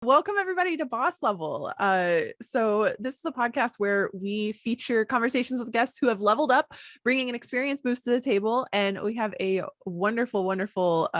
welcome everybody to Boss Level. So this is a podcast where we feature conversations with guests who have leveled up, bringing an experience boost to the table. And we have a wonderful, wonderful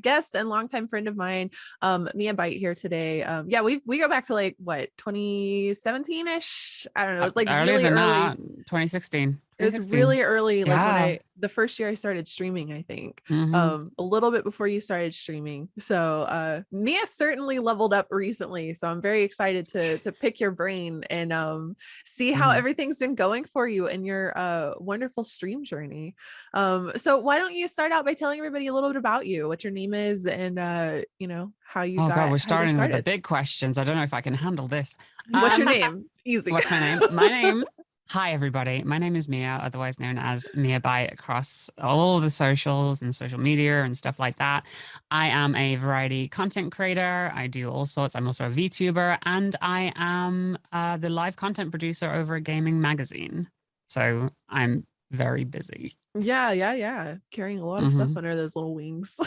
guest and longtime friend of mine, Miabyte, here today. Yeah, we go back to like what 2017-ish. I don't know. It's like really early. That, 2016. It was really early, like when the first year I started streaming, I think, a little bit before you started streaming. So Mia certainly leveled up recently. So I'm very excited to pick your brain and see how everything's been going for you in your wonderful stream journey. So why don't you start out by telling everybody a little bit about you, what your name is, and you know, how you got. Oh God, we're starting with the big questions. I don't know if I can handle this. What's your name? Easy. What's my name? My name. Hi, everybody. My name is Mia, otherwise known as Miabyte across all the socials and social media and stuff like that. I am a variety content creator. I do all sorts. I'm also a VTuber, and I am the live content producer over a gaming magazine. So I'm very busy. Yeah. Carrying a lot of stuff under those little wings.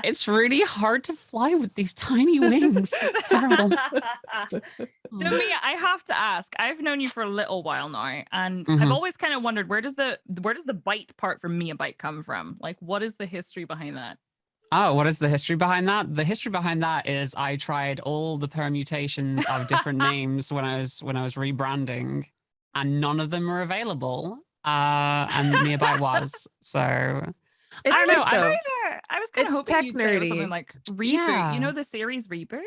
It's really hard to fly with these tiny wings. It's terrible. No, Mia, I have to ask. I've known you for a little while now, and I've always kind of wondered where does the bite part from Miabyte come from? Like, what is the history behind that? Oh, what is the history behind that? The history behind that is I tried all the permutations of different names when I was rebranding, and none of them were available. And Miabyte was. So It's I don't know. I was kind of hoping you'd say it was nerdy. something like Reboot. Yeah. You know the series Reboot?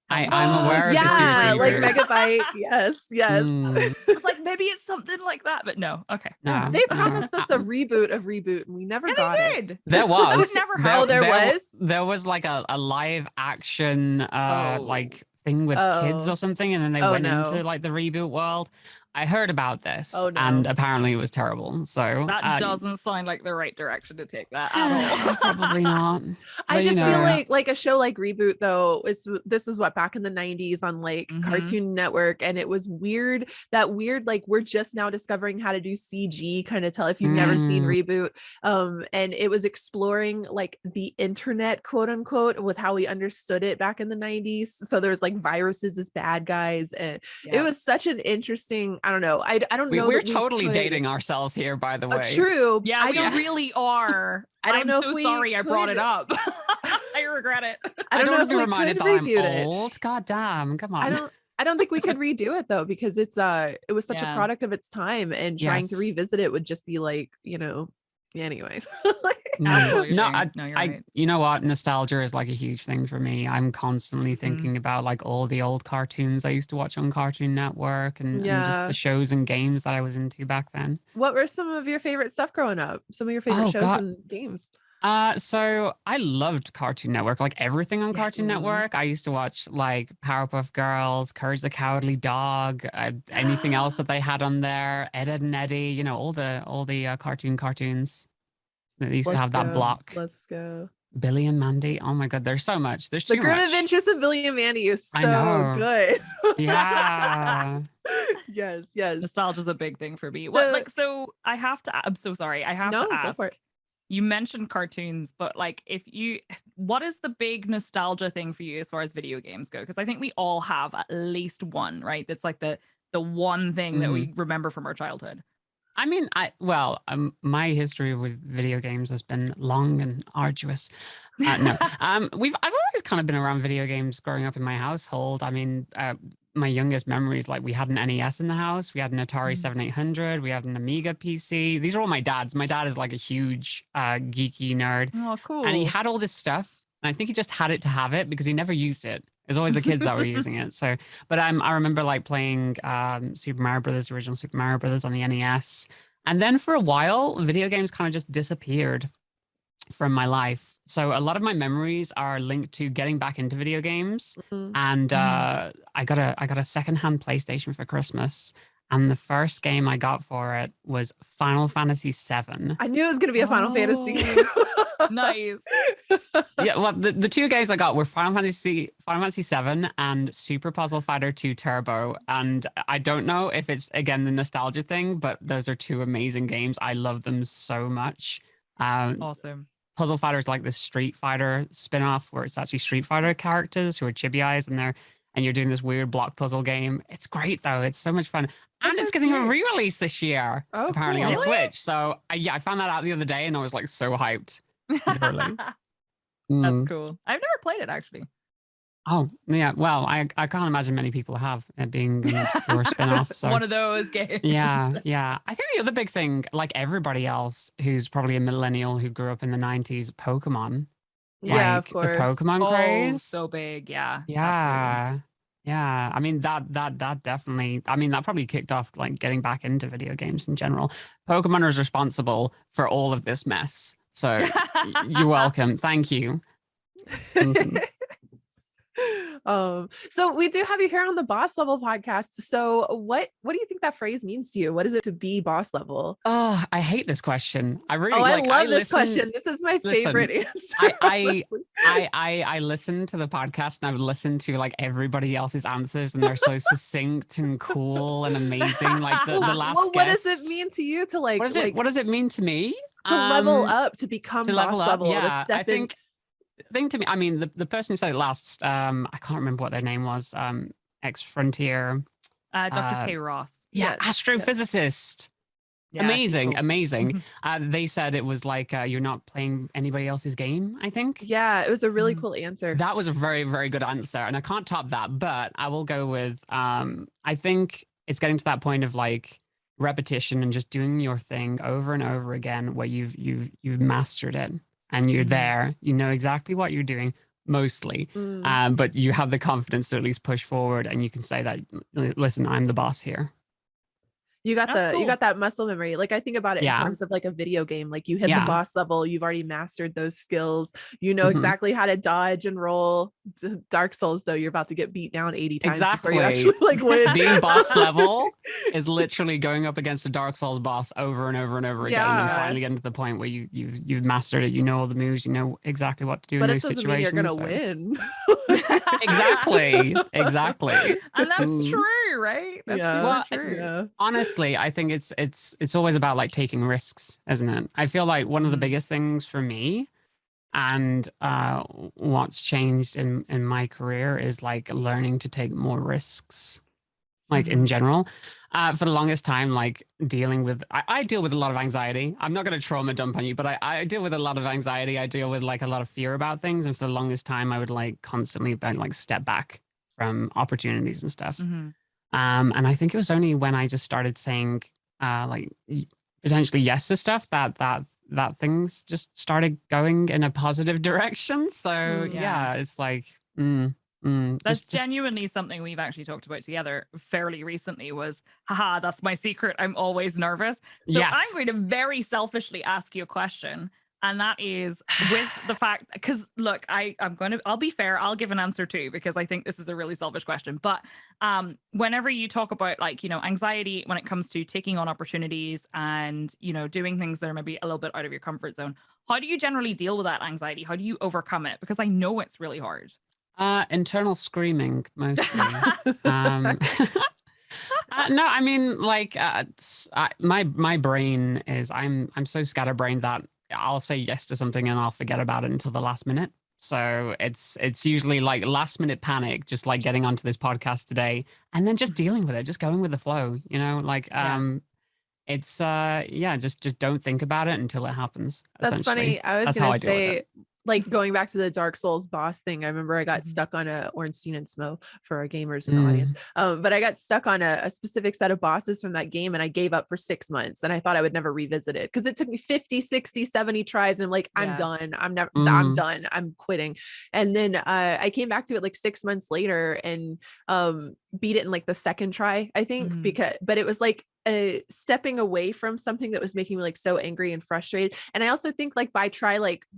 I'm aware of the series Reboot. Like Megabyte. Yes. I was like, maybe it's something like that, but no. Okay. No, They promised us a reboot of Reboot, and we never got it. Did. There was. There was like a live action like thing with kids or something, and then they went into like the Reboot world. I heard about this, and apparently it was terrible. So that doesn't sound like the right direction to take that at all. Probably not. I just feel like a show like Reboot, though, this is what, back in the 90s on like Cartoon Network, and it was weird, like we're just now discovering how to do CG kind of tell if you've never seen Reboot. And it was exploring like the internet, quote unquote, with how we understood it back in the 90s. So there's like viruses as bad guys, and it was such an interesting, I don't know. I don't know. We're totally dating ourselves here, by the way. True. Yeah, we really are. I'm so sorry I brought it up. I regret it. I don't know if be we reminded could that I'm reboot old. it. God damn, come on. I don't think we could redo it though, because it was such a product of its time, and trying to revisit it would just be like, you know, anyway. I you know what, nostalgia is like a huge thing for me. I'm constantly thinking about like all the old cartoons I used to watch on Cartoon Network and just the shows and games that I was into back then. What were some of your favorite stuff growing up? Some of your favorite shows and games? So I loved Cartoon Network, like everything on Cartoon Network. I used to watch like Powerpuff Girls, Courage the Cowardly Dog, anything else that they had on there, Ed, Ed and Eddie, you know, all the cartoons. They used to have that block. Let's go. Billy and Mandy. Oh my God, there's so much. There's too much. The Grim Adventures of Billy and Mandy is so good. Yeah. Yes. Nostalgia's a big thing for me. So I have to. I'm so sorry. I have to ask. Go for it. You mentioned cartoons, but like, what is the big nostalgia thing for you as far as video games go? Because I think we all have at least one, right? That's like the one thing that we remember from our childhood. I mean, my history with video games has been long and arduous. No, I've always kind of been around video games growing up in my household. I mean, my youngest memories, like we had an NES in the house, we had an Atari 7800, we had an Amiga PC. These are all my dad's. My dad is like a huge geeky nerd. Oh, cool. And he had all this stuff, and I think he just had it to have it because he never used it. It was always the kids that were using it. So, but I remember like playing Super Mario Brothers, original Super Mario Brothers on the NES. And then for a while, video games kind of just disappeared from my life. So a lot of my memories are linked to getting back into video games. And I got a secondhand PlayStation for Christmas. And the first game I got for it was Final Fantasy VII. I knew it was going to be a Final Fantasy game. Nice. Yeah, well, the two games I got were Final Fantasy VII and Super Puzzle Fighter 2 Turbo. And I don't know if it's, again, the nostalgia thing, but those are two amazing games. I love them so much. Awesome. Puzzle Fighter is like this Street Fighter spin-off where it's actually Street Fighter characters who are chibi eyes and you're doing this weird block puzzle game. It's great though. It's so much fun. And it's getting a re-release this year, apparently on Switch. So I found that out the other day and I was like so hyped. Literally. That's cool. I've never played it actually. Oh, yeah. Well, I can't imagine many people have it being an obscure spin-off. So. One of those games. Yeah. I think the other big thing, like everybody else who's probably a millennial who grew up in the 90s, Pokemon. Yeah, like, of course. The Pokemon craze. So big. Yeah. Yeah. Yeah. I mean, that definitely, I mean, that probably kicked off like getting back into video games in general. Pokemon is responsible for all of this mess. So you're welcome. Thank you. So we do have you here on the Boss Level podcast. So what do you think that phrase means to you? What is it to be boss level? Oh, I hate this question. I really I love this question. This is my favorite answer. I listen to the podcast and I've listened to like everybody else's answers and they're so succinct and cool and amazing. Like the last what guest, does it mean to you to like what does it mean to me? To level up, to become boss level, yeah, to step in. Thing to me, I mean, the person who said it last, I can't remember what their name was, ex-Frontier. Dr. K. Ross. Yeah, astrophysicist. Yeah, amazing. Mm-hmm. They said it was like you're not playing anybody else's game, I think. Yeah, it was a really cool answer. That was a very, very good answer. And I can't top that, but I will go with, I think it's getting to that point of like repetition and just doing your thing over and over again where you've mastered it. And you're there, you know exactly what you're doing mostly, but you have the confidence to at least push forward and you can say that, listen, I'm the boss here. You got that muscle memory. Like I think about it in terms of like a video game, like you hit the boss level, you've already mastered those skills. You know exactly how to dodge and roll. Dark Souls though, you're about to get beat down 80 times before you actually like win. Being boss level is literally going up against a Dark Souls boss over and over and over again and finally getting to the point where you've mastered it. You know all the moves, you know exactly what to do in those situations. But it doesn't mean so. you're gonna win. Exactly. And that's true, right? That's true. Yeah. Honestly, I think it's always about like taking risks, isn't it? I feel like one of the biggest things for me and what's changed in my career is like learning to take more risks, like in general. For the longest time, like dealing with, I deal with a lot of anxiety. I'm not going to trauma dump on you, but I deal with a lot of anxiety. I deal with like a lot of fear about things. And for the longest time, I would like constantly like step back from opportunities and stuff. And I think it was only when I just started saying like potentially yes to stuff that things just started going in a positive direction. So yeah, it's like that's genuinely something we've actually talked about together fairly recently was, haha, that's my secret. I'm always nervous. So I'm going to very selfishly ask you a question. And that is with the fact, because look, I'll be fair, I'll give an answer too, because I think this is a really selfish question. But whenever you talk about like, you know, anxiety when it comes to taking on opportunities and, you know, doing things that are maybe a little bit out of your comfort zone, how do you generally deal with that anxiety? How do you overcome it? Because I know it's really hard. Internal screaming mostly. No, I mean, like my brain is, I'm so scatterbrained that I'll say yes to something and I'll forget about it until the last minute. So it's usually like last minute panic, just like getting onto this podcast today and then just dealing with it, just going with the flow, you know, like it's just don't think about it until it happens. That's funny. I was gonna say, like going back to the Dark Souls boss thing, I remember I got stuck on a Ornstein and Smo for our gamers in the audience. But I got stuck on a specific set of bosses from that game and I gave up for 6 months and I thought I would never revisit it because it took me 50, 60, 70 tries and I'm like, I'm done. I'm done. I'm quitting. And then I came back to it like 6 months later and beat it in like the second try, I think, but it was like stepping away from something that was making me like so angry and frustrated. And I also think like by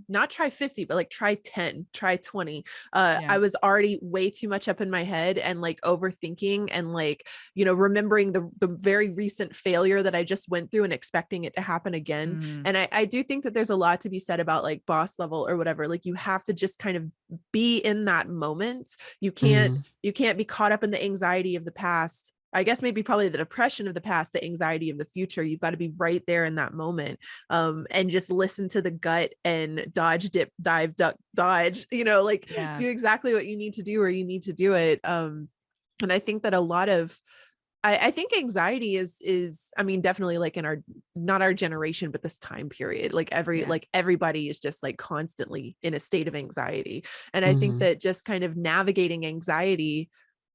not try 50, but like try 10, try 20. I was already way too much up in my head and like overthinking and like, you know, remembering the very recent failure that I just went through and expecting it to happen again. And I do think that there's a lot to be said about like boss level or whatever. Like you have to just kind of be in that moment. You can't be caught up in the anxiety of the past I guess maybe probably the depression of the past, the anxiety of the future. You've got to be right there in that moment, and just listen to the gut and dodge, dip, dive, duck, dodge, like do exactly what you need to do where you need to do it. And I think that a lot of, I think anxiety is, I mean, definitely like in our, not our generation, but this time period, like everybody is just like constantly in a state of anxiety. And I think that just kind of navigating anxiety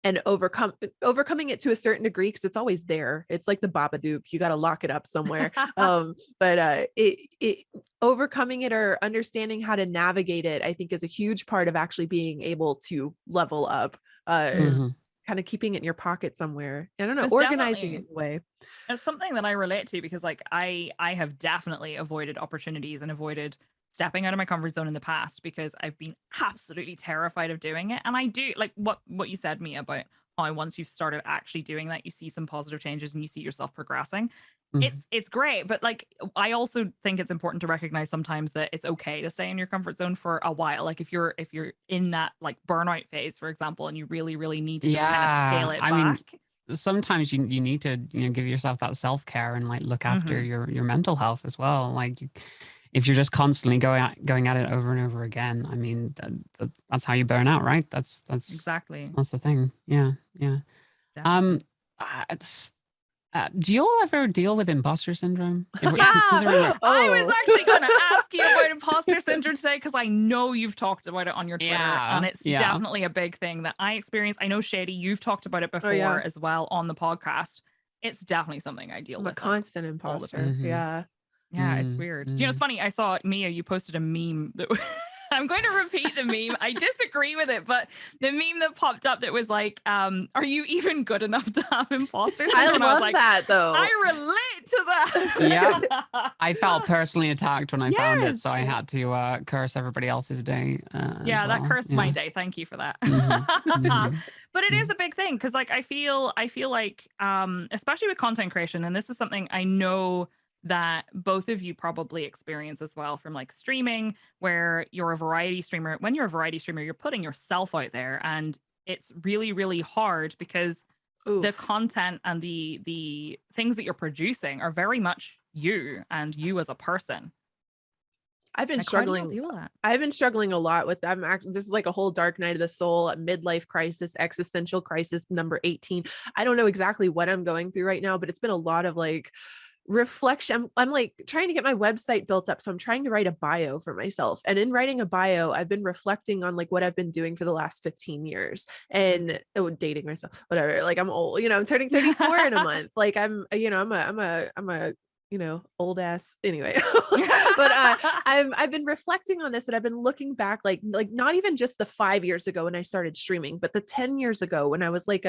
and overcoming it to a certain degree, because it's always there. It's like the Babadook, you got to lock it up somewhere. But it overcoming it or understanding how to navigate it, I think is a huge part of actually being able to level up, kind of keeping it in your pocket somewhere. I don't know, It's organizing it in a way. It's something that I relate to, because like I have definitely avoided opportunities and avoided stepping out of my comfort zone in the past, because I've been absolutely terrified of doing it. And I do like what you said, Mia, about how once you've started actually doing that, you see some positive changes and you see yourself progressing. It's great, but like I also think it's important to recognize sometimes that it's okay to stay in your comfort zone for a while. Like if you're in that like burnout phase, for example, and you really need to just kind of scale it back. I mean, sometimes you need to give yourself that self-care and like look after your mental health as well. Like if you're just constantly going at it over and over again, I mean that's how you burn out, right? That's exactly, that's the thing. Yeah. Do you all ever deal with imposter syndrome? I was actually going to ask you about imposter syndrome today, because I know you've talked about it on your Twitter, and it's definitely a big thing that I experience. I know, Shady, you've talked about it before as well on the podcast. It's definitely something I deal with. A constant imposter. Yeah, it's weird. You know, it's funny. I saw, Mia, you posted a meme that I'm going to repeat the meme. I disagree with it, but the meme that popped up that was like, are you even good enough to have imposter syndrome? I love that though. I relate to that. Yeah. I felt personally attacked when I found it, so I had to curse everybody else's day. That cursed my day. Thank you for that. But it is a big thing, because like I feel like especially with content creation, and this is something I know that both of you probably experience as well from like streaming, where you're a variety streamer. When you're a variety streamer, you're putting yourself out there, and it's really hard, because the content and the things that you're producing are very much you and you as a person. I've been struggling. I've been struggling a lot with that. This is like a whole dark night of the soul, a midlife crisis, existential crisis number 18. I don't know exactly what I'm going through right now, but it's been a lot of like reflection. I'm like trying to get my website built up, so I'm trying to write a bio for myself, and in writing a bio I've been reflecting on like what I've been doing for the last 15 years and dating myself, whatever. Like I'm old, I'm turning 34 in a month. Like I'm a old ass anyway. But I've been reflecting on this, and I've been looking back like not even just the 5 years ago when I started streaming, but the 10 years ago when I was like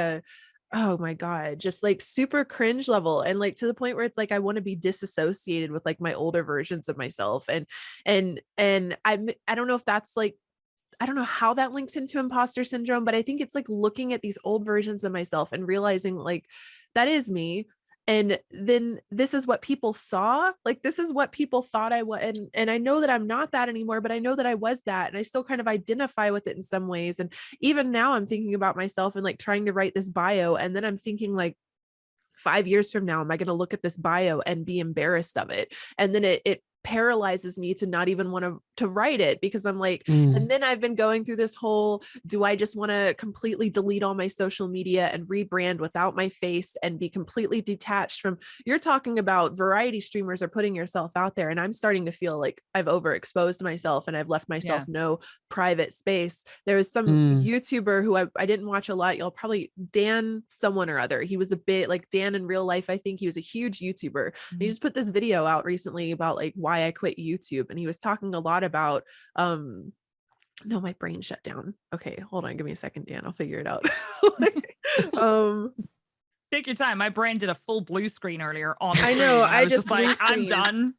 oh my God, just like super cringe level, and like to the point where it's like I want to be disassociated with like my older versions of myself. And I don't know if that's like, I don't know how that links into imposter syndrome, but I think it's like looking at these old versions of myself and realizing like that is me. And then this is what people saw, like this is what people thought I was, and I know that I'm not that anymore, but I know that I was that, and I still kind of identify with it in some ways. And even now I'm thinking about myself and like trying to write this bio, and then I'm thinking like 5 years from now, am I going to look at this bio and be embarrassed of it? And then it paralyzes me to not even want to write it, because I'm like, and then I've been going through this whole, do I just want to completely delete all my social media and rebrand without my face and be completely detached from, you're talking about variety streamers are putting yourself out there, and I'm starting to feel like I've overexposed myself and I've left myself no private space. There was some YouTuber who I didn't watch a lot. You'll probably, Dan someone or other. He was a bit like Dan in real life. I think he was a huge YouTuber. He just put this video out recently about like why I quit YouTube, and he was talking a lot about no, my brain shut down. Okay, hold on, give me a second, Dan, I'll figure it out. Take your time. My brain did a full blue screen earlier on. I know, I just like, I'm done.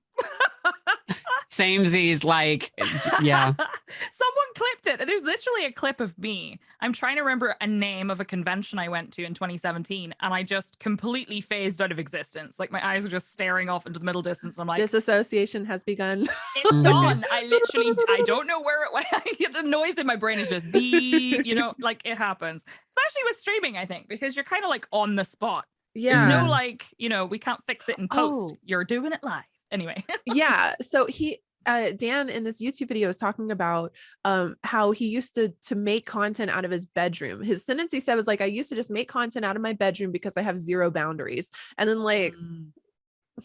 Samesies, like, yeah. Someone clipped it. There's literally a clip of me. I'm trying to remember a name of a convention I went to in 2017, and I just completely phased out of existence. Like my eyes are just staring off into the middle distance. And I'm like, disassociation has begun. It's gone. I don't know where it went. The noise in my brain is just beep, like it happens. especially with streaming, I think, because you're kind of like on the spot. Yeah. There's no like, we can't fix it in post. You're doing it live. Anyway. Yeah. So Dan in this YouTube video is talking about how he used to make content out of his bedroom. His sentence he said was like, I used to just make content out of my bedroom because I have zero boundaries. And then like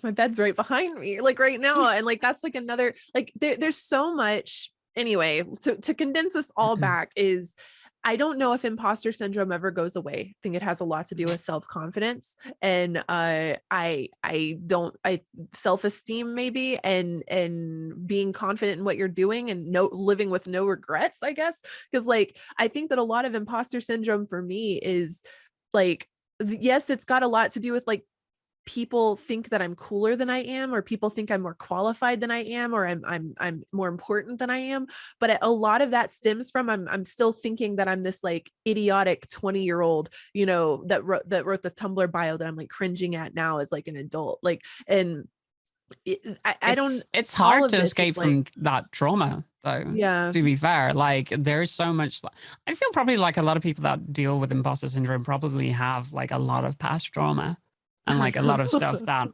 my bed's right behind me, like right now. And like that's like another, like there's so much. Anyway, to condense this all back is, I don't know if imposter syndrome ever goes away. I think it has a lot to do with self-confidence and self-esteem maybe, and being confident in what you're doing and living with no regrets, I guess. Because like I think that a lot of imposter syndrome for me is like, yes, it's got a lot to do with like people think that I'm cooler than I am, or people think I'm more qualified than I am, or I'm more important than I am. But a lot of that stems from I'm still thinking that I'm this like idiotic 20-year-old, that wrote the Tumblr bio that I'm like cringing at now as like an adult. Like, and it's hard to escape from that trauma though. Yeah. To be fair, like there's so much. I feel probably like a lot of people that deal with imposter syndrome probably have like a lot of past trauma. And like a lot of stuff that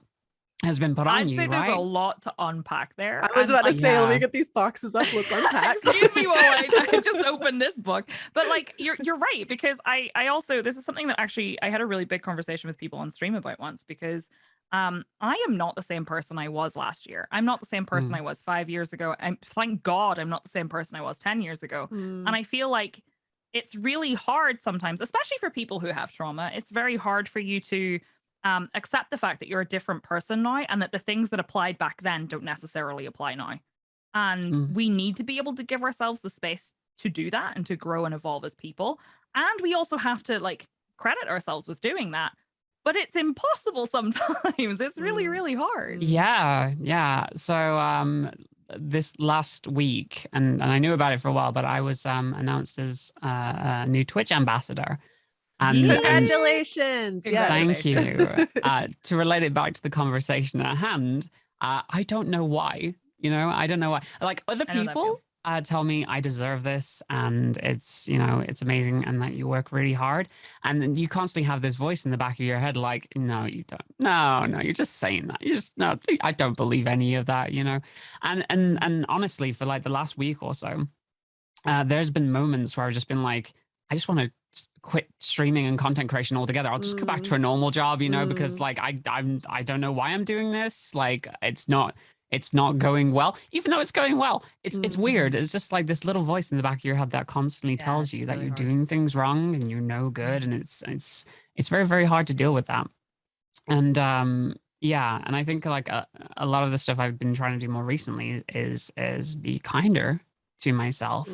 has been put on you, I'd say right? there's a lot to unpack there. I was about to say, let me get these boxes up. Let's unpack. Excuse me while I just opened this book. But like, you're right, because I also, this is something that actually I had a really big conversation with people on stream about once, because I am not the same person I was last year. I'm not the same person I was 5 years ago. And thank God I'm not the same person I was 10 years ago. And I feel like it's really hard sometimes, especially for people who have trauma. It's very hard for you to accept the fact that you're a different person now, and that the things that applied back then don't necessarily apply now. And we need to be able to give ourselves the space to do that and to grow and evolve as people. And we also have to like credit ourselves with doing that. But it's impossible sometimes. It's really, really hard. Yeah. So this last week, and I knew about it for a while, but I was announced as a new Twitch ambassador. And congratulations. Thank you. To relate it back to the conversation at hand, I don't know why. I don't know why. Like other people tell me I deserve this, and it's it's amazing, and that you work really hard, and then you constantly have this voice in the back of your head like, no, you don't. No, you're just saying that. You just no. I don't believe any of that. And honestly, for like the last week or so, there's been moments where I've just been like, I just want to quit streaming and content creation altogether. I'll just go back to a normal job, because like I don't know why I'm doing this. Like it's not going well, even though it's going well. It's weird. It's just like this little voice in the back of your head that constantly tells you that you're doing things wrong and you're no good, and it's very, very hard to deal with that. And and I think like a lot of the stuff I've been trying to do more recently is be kinder to myself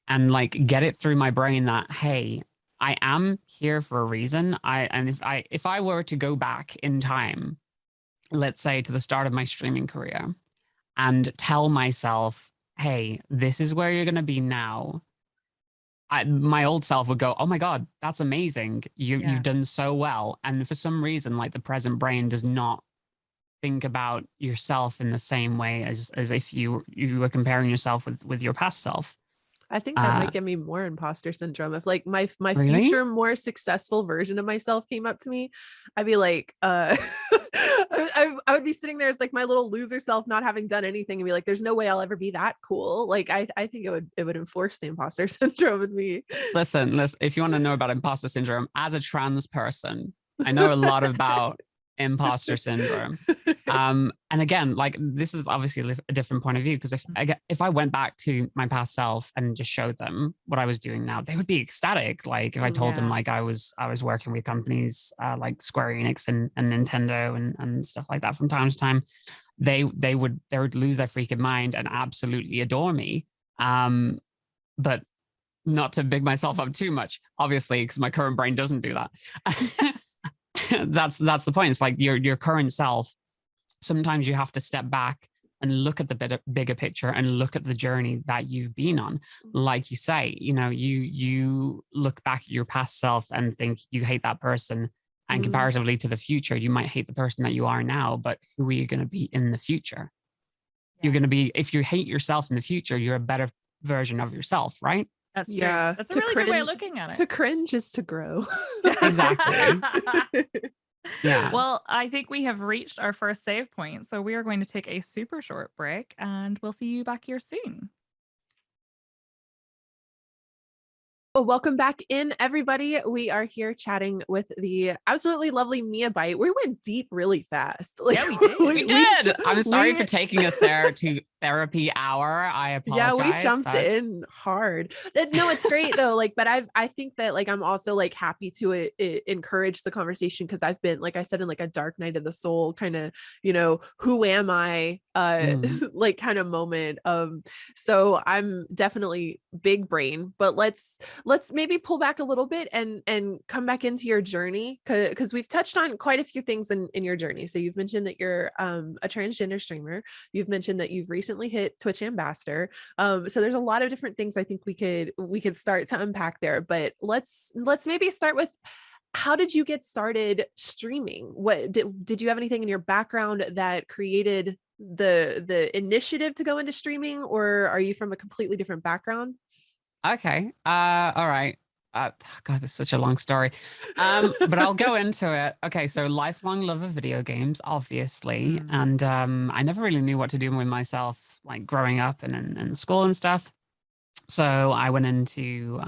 and like get it through my brain that, hey, I am here for a reason. If I were to go back in time, let's say to the start of my streaming career, and tell myself, hey, this is where you're going to be now, my old self would go, oh my God, that's amazing. You've done so well. And for some reason, like the present brain does not think about yourself in the same way as if you were comparing yourself with your past self. I think that might give me more imposter syndrome. If like my really? future more successful version of myself came up to me, I'd be like, I would be sitting there as like my little loser self, not having done anything, and be like, there's no way I'll ever be that cool. Like I think it would enforce the imposter syndrome in me. Listen, if you want to know about imposter syndrome, as a trans person, I know a lot about imposter syndrome. And again, like this is obviously a different point of view, because if I went back to my past self and just showed them what I was doing now, they would be ecstatic. Like if I told them like I was working with companies like Square Enix and Nintendo and stuff like that from time to time, they would lose their freaking mind and absolutely adore me. But not to big myself up too much, obviously, because my current brain doesn't do that. That's the point. It's like your current self. Sometimes you have to step back and look at the bigger picture and look at the journey that you've been on. Like you say, you look back at your past self and think you hate that person, and comparatively to the future, you might hate the person that you are now. But who are you going to be in the future? You're going to be, if you hate yourself in the future, you're a better version of yourself, right? That's true. Yeah, That's a to really good way of cringe- looking at To it. cringe is to grow. Exactly. Yeah. Well, I think we have reached our first save point. So we are going to take a super short break and we'll see you back here soon. Well, welcome back in, everybody. We are here chatting with the absolutely lovely Miabyte. We went deep really fast. Yeah, we did. We did. I'm sorry for taking us there to therapy hour. I apologize. Yeah, we jumped but... in hard. No, it's great though. Like, but I think that like I'm also like happy to encourage the conversation because I've been, like I said, in like a dark night of the soul kind of, who am I? Like kind of moment. So I'm definitely big brain, but let's maybe pull back a little bit and come back into your journey because we've touched on quite a few things in your journey. So you've mentioned that you're a transgender streamer. You've mentioned that you've recently hit Twitch ambassador. So there's a lot of different things I think we could start to unpack there. But let's maybe start with, how did you get started streaming? What did you have anything in your background that created the initiative to go into streaming, or are you from a completely different background? Okay. All right. God, this is such a long story. But I'll go into it. Okay, so lifelong love of video games, obviously. And I never really knew what to do with myself, like growing up and in school and stuff. So I went into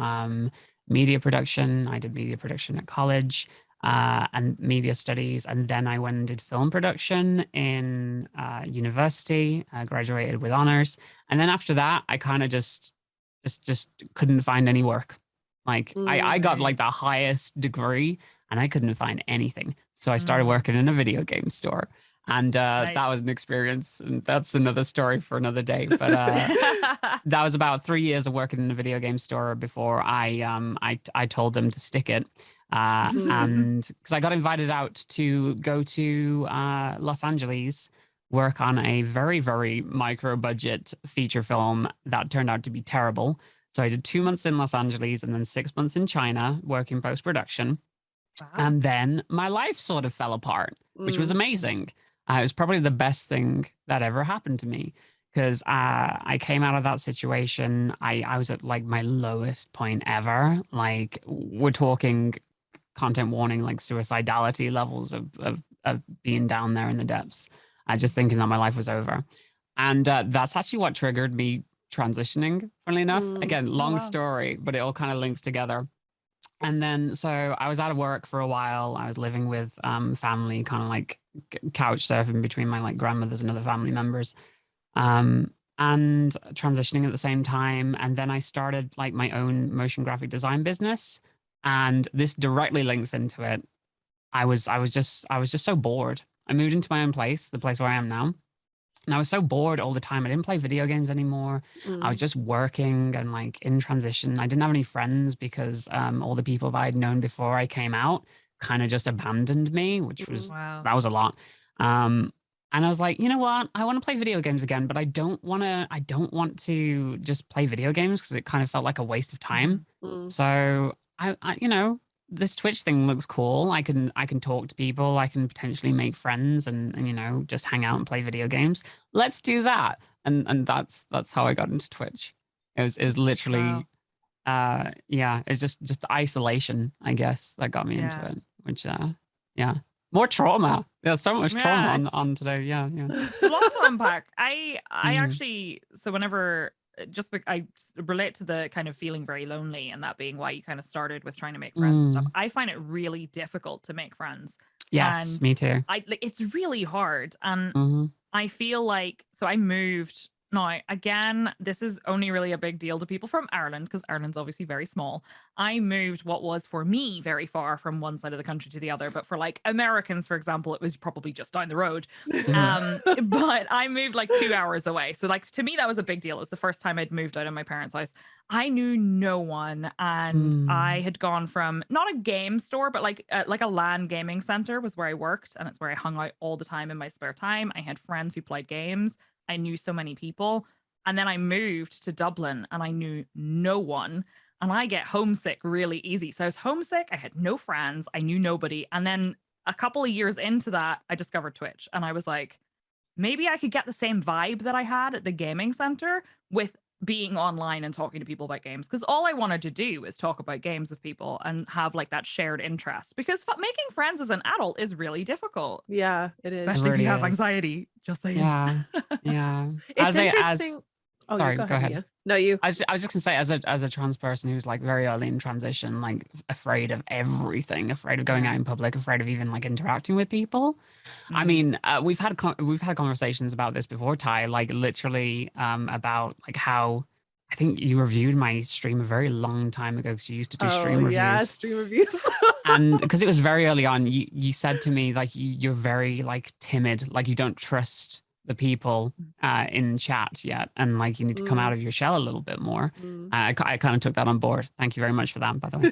media production. I did media production at college and media studies. And then I went and did film production in university. I graduated with honors. And then after that, I kind of just couldn't find any work. Like I got like the highest degree and I couldn't find anything. So I started working in a video game store. And Nice. that was an experience, and that's another story for another day. But that was about 3 years of working in a video game store before I told them to stick it. And because I got invited out to go to Los Angeles, work on a very, very micro budget feature film that turned out to be terrible. So I did 2 months in Los Angeles and then 6 months in China working post production. Wow. And then my life sort of fell apart, which was amazing. It was probably the best thing that ever happened to me because I came out of that situation. I was at like my lowest point ever. Like we're talking content warning, like suicidality levels of being down there in the depths. Just thinking that my life was over. And that's actually what triggered me transitioning, funnily enough. Again, long story, but it all kind of links together. And then, so I was out of work for a while. I was living with family, kind of like couch surfing between my like grandmothers and other family members, and transitioning at the same time. And then I started like my own motion graphic design business, and this directly links into it. I was just so bored. I moved into my own place, the place where I am now. And I was so bored all the time. I didn't play video games anymore. I was just working and like in transition. I didn't have any friends because all the people that I'd known before I came out kind of just abandoned me, which was, that was a lot. And I was like, you know what? I want to play video games again, but I don't want to just play video games because it kind of felt like a waste of time. So I this Twitch thing looks cool. I can talk to people. I can potentially make friends and just hang out and play video games. Let's do that. And that's how I got into Twitch. It was literally, it's just isolation, I guess, that got me into it. Which, more trauma. There's so much trauma on today. Yeah. A lot to unpack. I actually, so whenever. I relate to the kind of feeling very lonely and that being why you kind of started with trying to make friends and stuff. I find it really difficult to make friends. Yes, and me too. It's really hard. And I feel like, so I moved. Now, again, this is only really a big deal to people from Ireland because Ireland's obviously very small. I moved what was for me very far from one side of the country to the other. But for like Americans, for example, it was probably just down the road. But I moved like 2 hours away. So like to me, that was a big deal. It was the first time I'd moved out of my parents' house. I knew no one. And I had gone from not a game store, but like a LAN gaming center was where I worked. And it's where I hung out all the time in my spare time. I had friends who played games. I knew so many people. And then I moved to Dublin and I knew no one. And I get homesick really easy. So I was homesick. I had no friends. I knew nobody. And then a couple of years into that, I discovered Twitch. And I was like, maybe I could get the same vibe that I had at the gaming center with being online and talking to people about games, because all I wanted to do is talk about games with people and have like that shared interest, because making friends as an adult is really difficult. Yeah, it is. Especially if you have is. anxiety, just saying. Yeah. It's interesting. Oh, sorry, go go ahead. ahead. Yeah. No, you. I was just gonna say, as a trans person who's like very early in transition, like afraid of everything, afraid of going out in public, afraid of even like interacting with people. I mean, we've had conversations about this before, Ty. Like literally, about like how I think you reviewed my stream a very long time ago because you used to do stream reviews. Yeah, stream reviews. And because it was very early on, you said to me like you're very like timid, like you don't trust the people in chat yet, and like you need to come out of your shell a little bit more. I kind of took that on board. Thank you very much for that, by the way.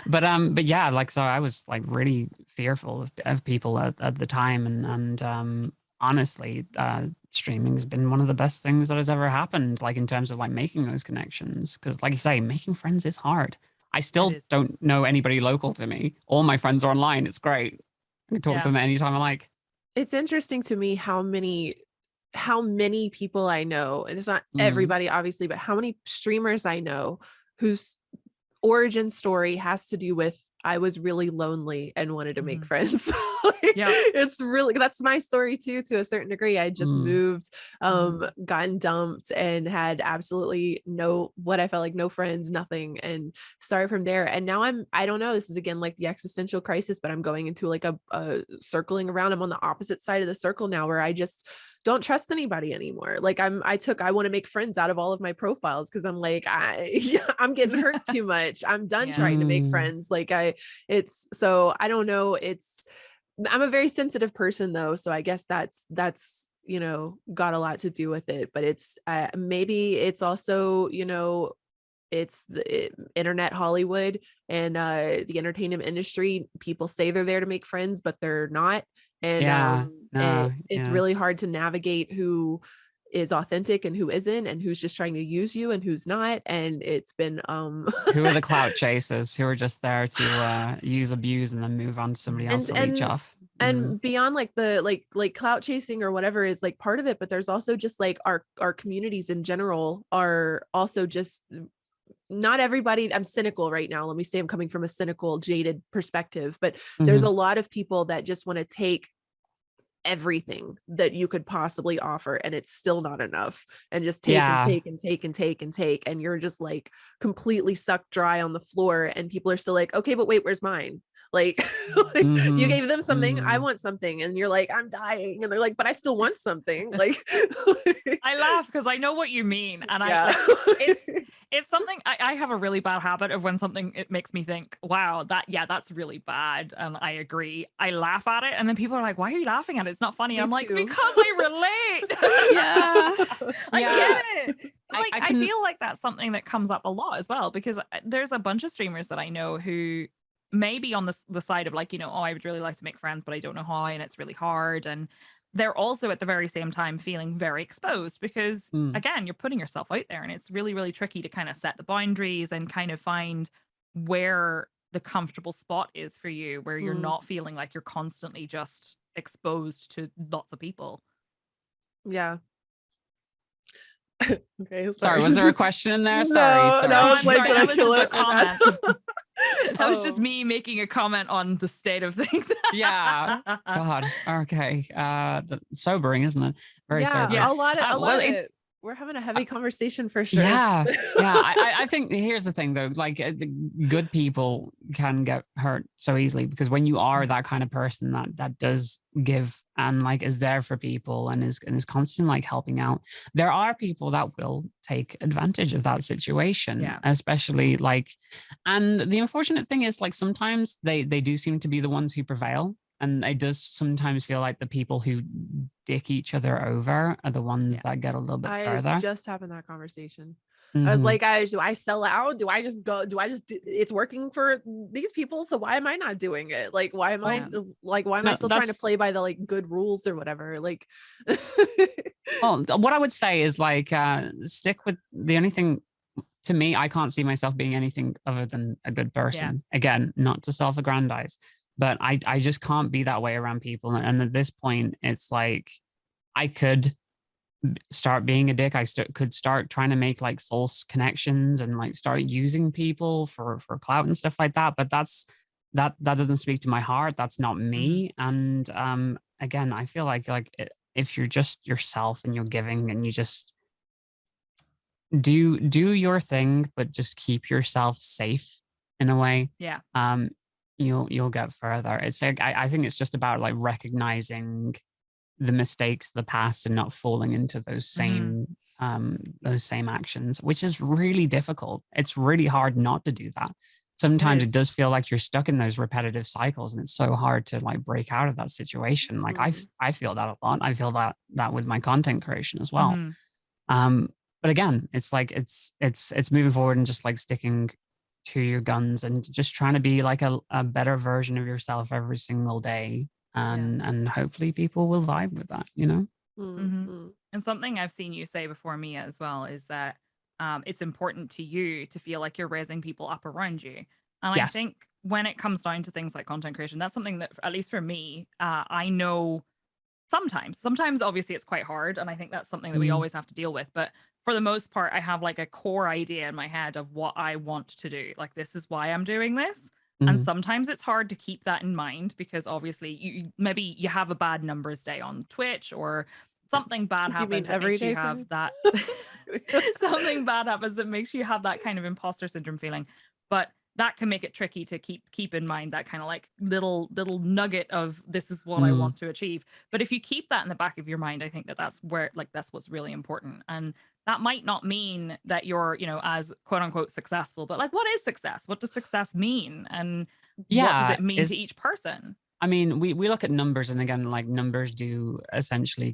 But yeah, like so I was like really fearful of people at the time, and honestly, streaming has been one of the best things that has ever happened, like in terms of like making those connections, because like you say, making friends is hard. I still don't know anybody local to me. All my friends are online. It's great. I can talk to them anytime I like. It's interesting to me how many people I know, and it's not everybody obviously, but how many streamers I know whose origin story has to do with I was really lonely and wanted to make friends. It's really, that's my story too, to a certain degree. I just moved, gotten dumped, and had absolutely what I felt like no friends, nothing, and started from there. And now I don't know, this is again like the existential crisis, but I'm going into like a circling around. I'm on the opposite side of the circle now, where I just don't trust anybody anymore. Like I want to make friends out of all of my profiles, because I'm like, I'm getting hurt too much. I'm done trying to make friends. Like so I don't know. I'm a very sensitive person though. So I guess that's, got a lot to do with it, but it's maybe it's also, it's the internet Hollywood and the entertainment industry. People say they're there to make friends, but they're not. And it's really hard to navigate who is authentic and who isn't, and who's just trying to use you and who's not. And it's been who are the clout chasers who are just there to use, abuse, and then move on to somebody else to leech off. And beyond like the like clout chasing or whatever is like part of it, but there's also just like our communities in general are also just not everybody. I'm cynical right now. Let me say I'm coming from a cynical, jaded perspective, but there's a lot of people that just want to take everything that you could possibly offer, and it's still not enough, and just take and take and take and take and take, and you're just like completely sucked dry on the floor, and people are still like, okay, but wait, where's mine? Like, you gave them something, I want something, and you're like, I'm dying, and they're like, but I still want something. Like I laugh because I know what you mean, and it's something I have a really bad habit of when something, it makes me think, wow, that's really bad, and I agree. I laugh at it, and then people are like, why are you laughing at it? It's not funny. I'm like, because I relate. I get it. Like I feel like that's something that comes up a lot as well, because there's a bunch of streamers that I know who maybe on the side of like, oh, I would really like to make friends, but I don't know how, and it's really hard. And they're also at the very same time feeling very exposed, because again, you're putting yourself out there, and it's really, really tricky to kind of set the boundaries and kind of find where the comfortable spot is for you, where you're not feeling like you're constantly just exposed to lots of people. Yeah. Okay. Sorry, was there a question in there? Sorry. No, it's like, that was just a comment. That was just me making a comment on the state of things. Yeah. God. Okay. Sobering, isn't it? Very sobering. Yeah. A lot of it. We're having a heavy conversation for sure. Yeah. I think here's the thing though, like good people can get hurt so easily, because when you are that kind of person that does give and like is there for people and is constantly like helping out, there are people that will take advantage of that situation, especially like, and the unfortunate thing is like sometimes they do seem to be the ones who prevail. And it does sometimes feel like the people who dick each other over are the ones that get a little bit further. I was just having that conversation. I was like, do I sell out? Do I just go? It's working for these people, so why am I not doing it? Like, why am I still trying to play by the like good rules or whatever? Like, well, what I would say is like, stick with the only thing. To me, I can't see myself being anything other than a good person. Again, not to self-aggrandize. But I just can't be that way around people. And at this point, it's like I could start being a dick. I could start trying to make like false connections and like start using people for clout and stuff like that. But that doesn't speak to my heart. That's not me. And again, I feel like if you're just yourself and you're giving and you just do your thing, but just keep yourself safe in a way. Yeah. You'll get further. It's like I think it's just about like recognizing the mistakes of the past and not falling into those same actions, which is really difficult. It's really hard not to do that. Sometimes it does feel like you're stuck in those repetitive cycles, and it's so hard to like break out of that situation. Like I feel that a lot. I feel that with my content creation as well. But again, it's like it's moving forward and just like sticking to your guns and just trying to be like a better version of yourself every single day. And hopefully people will vibe with that, you know? And something I've seen you say before, Mia, as well, is that it's important to you to feel like you're raising people up around you. And I think when it comes down to things like content creation, that's something that, at least for me, I know sometimes obviously it's quite hard. And I think that's something that we always have to deal with. But for the most part, I have like a core idea in my head of what I want to do. Like, this is why I'm doing this. And sometimes it's hard to keep that in mind because obviously maybe you have a bad numbers day on Twitch or something bad happens that makes you have that something bad happens that makes you have that kind of imposter syndrome feeling. But that can make it tricky to keep in mind that kind of like little nugget of this is what I want to achieve. But if you keep that in the back of your mind, I think that's where like that's what's really important. And that might not mean that you're, you know, as quote unquote successful, but like, what is success? What does success mean? And what does it mean to each person? I mean, we look at numbers, and again, like numbers do essentially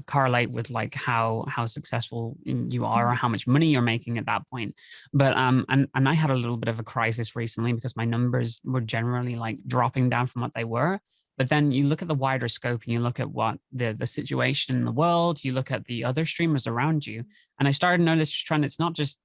correlate with like how successful you are or how much money you're making at that point. But and I had a little bit of a crisis recently because my numbers were generally like dropping down from what they were. But then you look at the wider scope and you look at what the situation in the world, you look at the other streamers around you. And I started noticing it's not just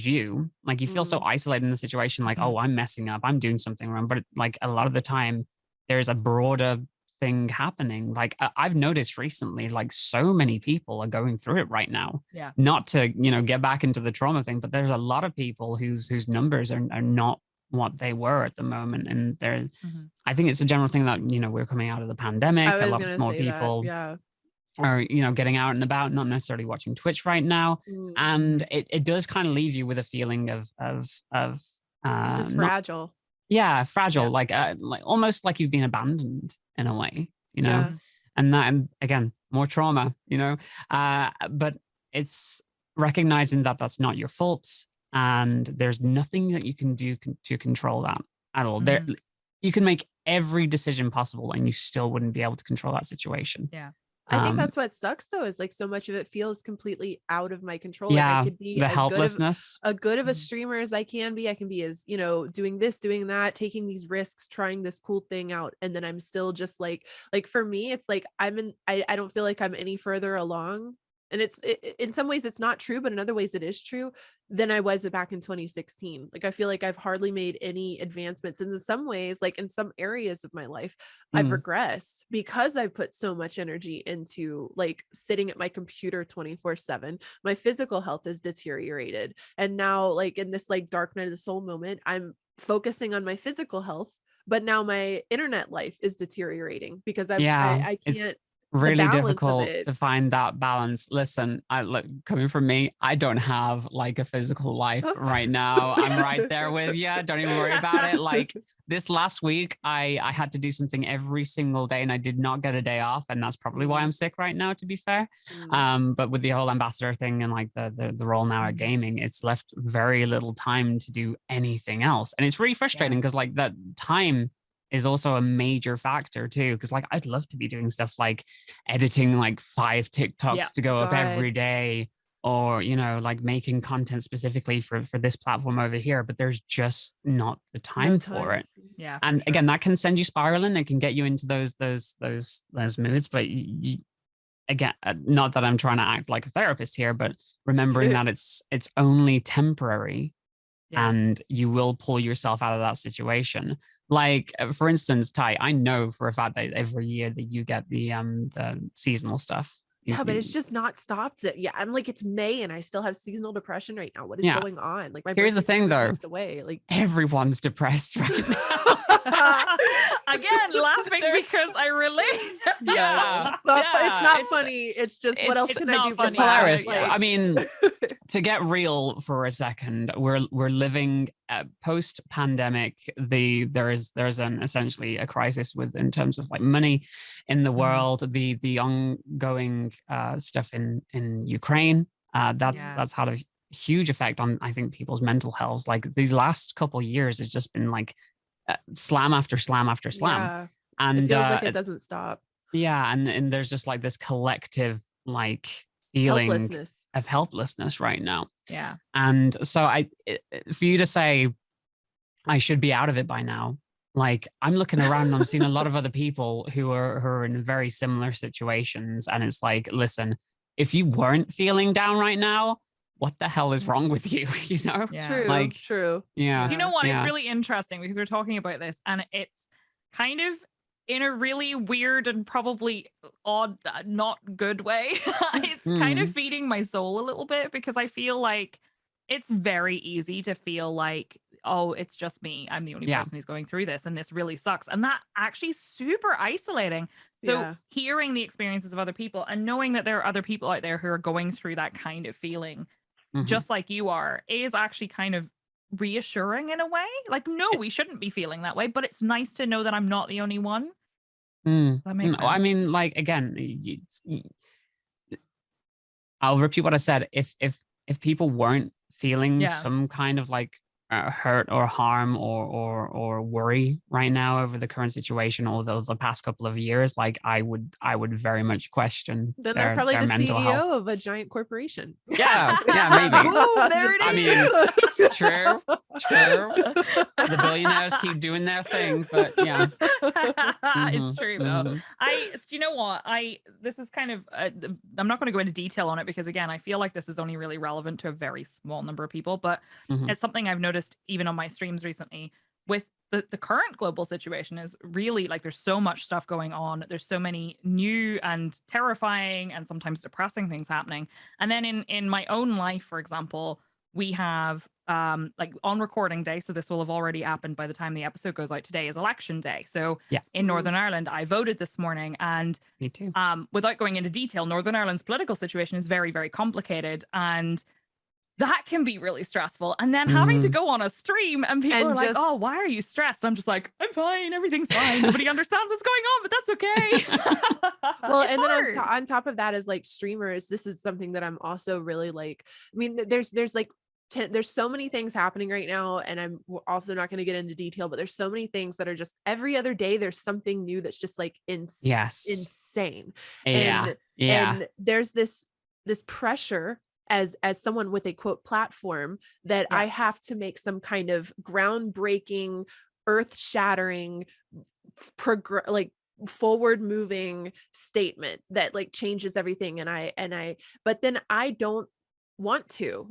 you. Like you feel so isolated in the situation, like, oh, I'm messing up, I'm doing something wrong. But like a lot of the time there's a broader thing happening. Like I've noticed recently, like so many people are going through it right now. Yeah. Not to, you know, get back into the trauma thing, but there's a lot of people whose numbers are not what they were at the moment. And there's I think it's a general thing that, you know, we're coming out of the pandemic. A lot more people are, you know, getting out and about, not necessarily watching Twitch right now. And it does kind of leave you with a feeling of this is fragile. Fragile, like almost like you've been abandoned in a way, you know. And that, and again, more trauma, you know. But it's recognizing that that's not your fault, and there's nothing that you can do to control that at all. There, you can make every decision possible, and you still wouldn't be able to control that situation. I think that's what sucks though, is like so much of it feels completely out of my control. Yeah, like I could be the as helplessness. good of a streamer as I can be. I can be as, you know, doing this, doing that, taking these risks, trying this cool thing out. And then I'm still just like for me, it's like I don't feel like I'm any further along. And in some ways it's not true, but in other ways it is true than I was back in 2016. Like, I feel like I've hardly made any advancements. And in some ways, like in some areas of my life, I've regressed because I put so much energy into like sitting at my computer 24/7. My physical health is deteriorated. And now like in this like dark night of the soul moment, I'm focusing on my physical health, but now my internet life is deteriorating because I can't. Really difficult to find that balance. Listen, look, coming from me, I don't have like a physical life right now. I'm right there with you. Don't even worry about it. Like this last week, I had to do something every single day, and I did not get a day off, and that's probably why I'm sick right now, to be fair. But with the whole ambassador thing and like the role now at gaming, it's left very little time to do anything else, and it's really frustrating because like that time is also a major factor too, because like I'd love to be doing stuff like editing like 5 TikToks to go up every day, or you know, like making content specifically for this platform over here, but there's just not the time for it. And again, that can send you spiraling. It can get you into those moods, but again, not that I'm trying to act like a therapist here, but remembering that it's only temporary. And you will pull yourself out of that situation. Like, for instance, Ty, I know for a fact that every year that you get the seasonal stuff. Yeah, but it's just not stopped. That yeah, I'm like, it's May and I still have seasonal depression right now. What is going on? Like my here's the thing though, away. Like everyone's depressed right now. Again, laughing because I relate. Yeah, it's not funny. It's just what else can I do? It's hilarious. I mean, to get real for a second, we're living post-pandemic. There's essentially a crisis in terms of like money in the world. The ongoing stuff in Ukraine. That's had a huge effect on, I think, people's mental health. Like these last couple of years, it's just been like slam after slam after slam, and it feels like it doesn't stop. Yeah, and there's just like this collective like feeling of helplessness right now. Yeah, and so for you to say I should be out of it by now, like I'm looking around and I'm seeing a lot of other people who are in very similar situations, and it's like, listen, if you weren't feeling down right now, what the hell is wrong with you? You know? Yeah. True. Yeah. You know what? It's really interesting because we're talking about this and it's kind of in a really weird and probably odd, not good way. It's kind of feeding my soul a little bit because I feel like it's very easy to feel like, oh, it's just me. I'm the only person who's going through this and this really sucks. And that actually super isolating. So hearing the experiences of other people and knowing that there are other people out there who are going through that kind of feeling just like you are is actually kind of reassuring in a way. Like, no, we shouldn't be feeling that way, but it's nice to know that I'm not the only one. That makes sense. I mean, like, again, I'll repeat what I said. If people weren't feeling some kind of like hurt or harm or worry right now over the current situation or the past couple of years, like I would very much question then they're probably the mental CEO health of a giant corporation. Yeah, maybe. Ooh, there it is. True. The billionaires keep doing their thing, but yeah. It's true though. You know what? This is kind of, I'm not going to go into detail on it because again, I feel like this is only really relevant to a very small number of people, but it's something I've noticed even on my streams recently with the current global situation is really like there's so much stuff going on. There's so many new and terrifying and sometimes depressing things happening. And then in my own life, for example, we have like on recording day, so this will have already happened by the time the episode goes out today, is election day. So in Northern Ireland, I voted this morning, and me too. Without going into detail, Northern Ireland's political situation is very, very complicated, and that can be really stressful. And then having to go on a stream and people are like, oh, why are you stressed? I'm just like, I'm fine. Everything's fine. Nobody understands what's going on, but that's okay. Well, and then on top of that is like streamers. This is something that I'm also really like, I mean, there's like, there's so many things happening right now. And I'm also not going to get into detail, but there's so many things that are just every other day. There's something new that's just like insane. And there's this pressure as someone with a quote platform that I have to make some kind of groundbreaking, earth-shattering, like forward moving statement that like changes everything. But then I don't want to,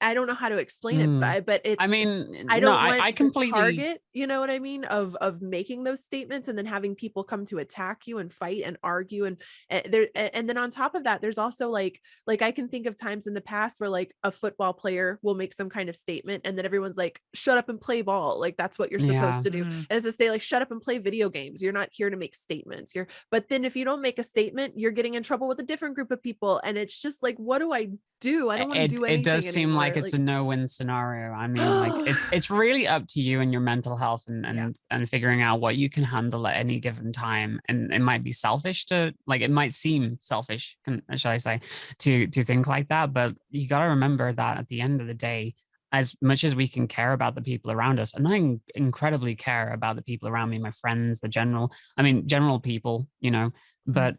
I don't know how to explain it, but it's, I mean, I don't want I completely target, you know what I mean, of making those statements and then having people come to attack you and fight and argue and then on top of that, there's also like I can think of times in the past where like a football player will make some kind of statement and then everyone's like, shut up and play ball, like that's what you're supposed to do. And it's to say like, shut up and play video games, you're not here to make statements. But then if you don't make a statement, you're getting in trouble with a different group of people, and it's just like, what do I do? I don't want to do anything. It does seem like it's a no-win scenario. I mean, like it's really up to you and your mental health and figuring out what you can handle at any given time. And it might be selfish to like, it might seem selfish, shall I say, to think like that. But you got to remember that at the end of the day, as much as we can care about the people around us, and I incredibly care about the people around me, my friends, general people, you know, but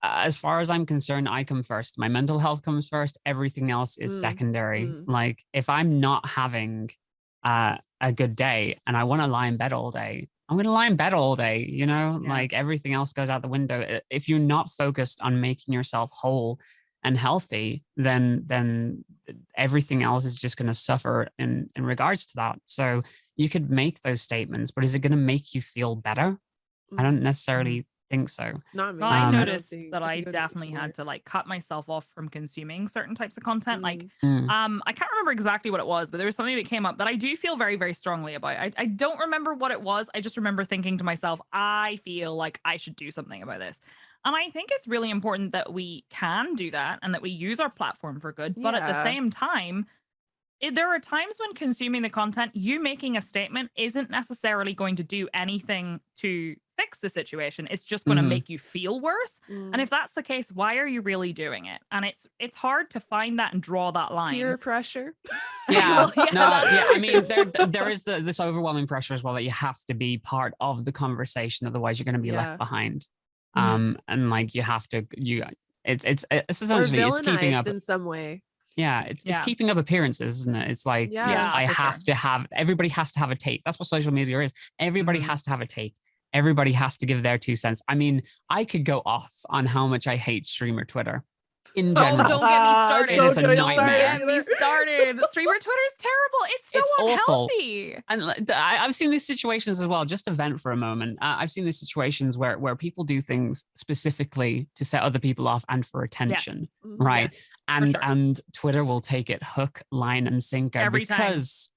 as far as I'm concerned, I come first. My mental health comes first. Everything else is secondary. Like if I'm not having a good day and I want to lie in bed all day, I'm going to lie in bed all day, you know, like everything else goes out the window. If you're not focused on making yourself whole and healthy, then everything else is just going to suffer in regards to that. So you could make those statements, but is it going to make you feel better? I don't necessarily think so. Not me. Well, I Um, noticed think- that I think it would definitely be had to worse. like cut myself off from consuming certain types of content. Like, Mm. I can't remember exactly what it was, but there was something that came up that I do feel very, very strongly about. I don't remember what it was. I just remember thinking to myself, I feel like I should do something about this. And I think it's really important that we can do that and that we use our platform for good. But at the Yeah. same time, there are times when consuming the content, you making a statement isn't necessarily going to do anything to fix the situation. It's just going to make you feel worse. And if that's the case, why are you really doing it? And it's hard to find that and draw that line. Peer pressure. Yeah, Well, yeah, no, that's- yeah. I mean, there is this overwhelming pressure as well that you have to be part of the conversation, otherwise you're going to be Yeah. left behind. And like you have to, it's Or essentially it's keeping villainized up. in some way. Yeah, it's keeping up appearances, isn't it? It's like Yeah, I for have sure. to have, everybody has to have a take. That's what social media is. Everybody Mhm. has to have a take. Everybody has to give their 2 cents. I mean, I could go off on how much I hate streamer Twitter in Oh, general. don't get me started. It is a Don't nightmare. get me started. Streamer Twitter is terrible. It's so It's awful. unhealthy. And I've seen these situations as well. Just to vent for a moment, I've seen these situations where people do things specifically to set other people off and for attention, Mhm. right? Yes, and sure. and Twitter will take it hook, line, and sinker Every time. because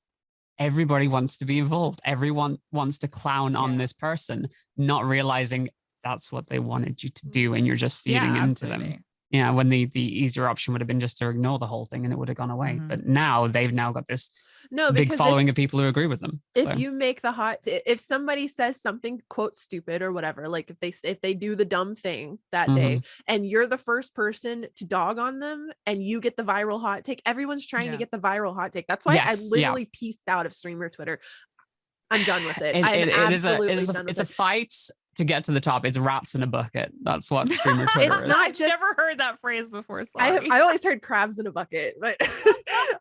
everybody wants to be involved. Everyone wants to clown on Yeah. this person, not realizing that's what they wanted you to do, and you're just feeding into them. absolutely. Yeah, when the easier option would have been just to ignore the whole thing and it would have gone away. Mhm. But now they've now got this No, big because following of people who agree with them. if So, you make the if somebody says something quote stupid or whatever, like if they do the dumb thing that day and you're the first person to dog on them and you get the viral hot take, everyone's trying to Yeah. get the viral hot take. That's why I Yes, yeah. literally pieced out of streamer Twitter. I'm done with it. it I'm is absolutely a done with it's a it. fight to get to the top. It's rats in a bucket. That's what streamer Twitter It's is. not I've just- never heard that phrase before. Sorry. I always heard crabs in a bucket, but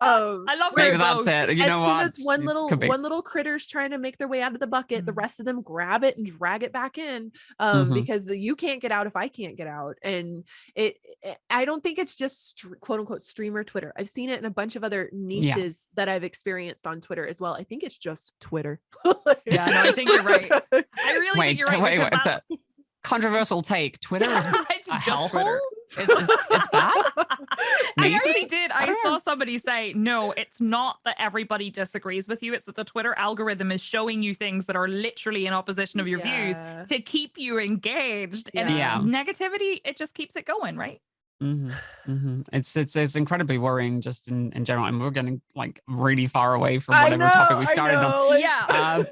I love Maybe where that's both. it. You as know soon what? as one Could be. little critter's trying to make their way out of the bucket, the Mm. rest of them grab it and drag it back in, because you can't get out if I can't get out. And I don't think it's just quote unquote streamer Twitter. I've seen it in a bunch of other niches that I've experienced on Twitter as well. I think it's just Twitter. Yeah, no, I think you're right. I really think you're right. Wait, because that's- the controversial take. Twitter is It's a just hellhole. Twitter. It's bad. I Maybe? actually did. I don't saw know. somebody say, no, it's not that everybody disagrees with you. It's that the Twitter algorithm is showing you things that are literally in opposition of your views Yeah. to keep you engaged. And Yeah. negativity, it just keeps it going, right? It's incredibly worrying just in general, and we're getting like really far away from I whatever know, topic we I started on. know, like- Yeah.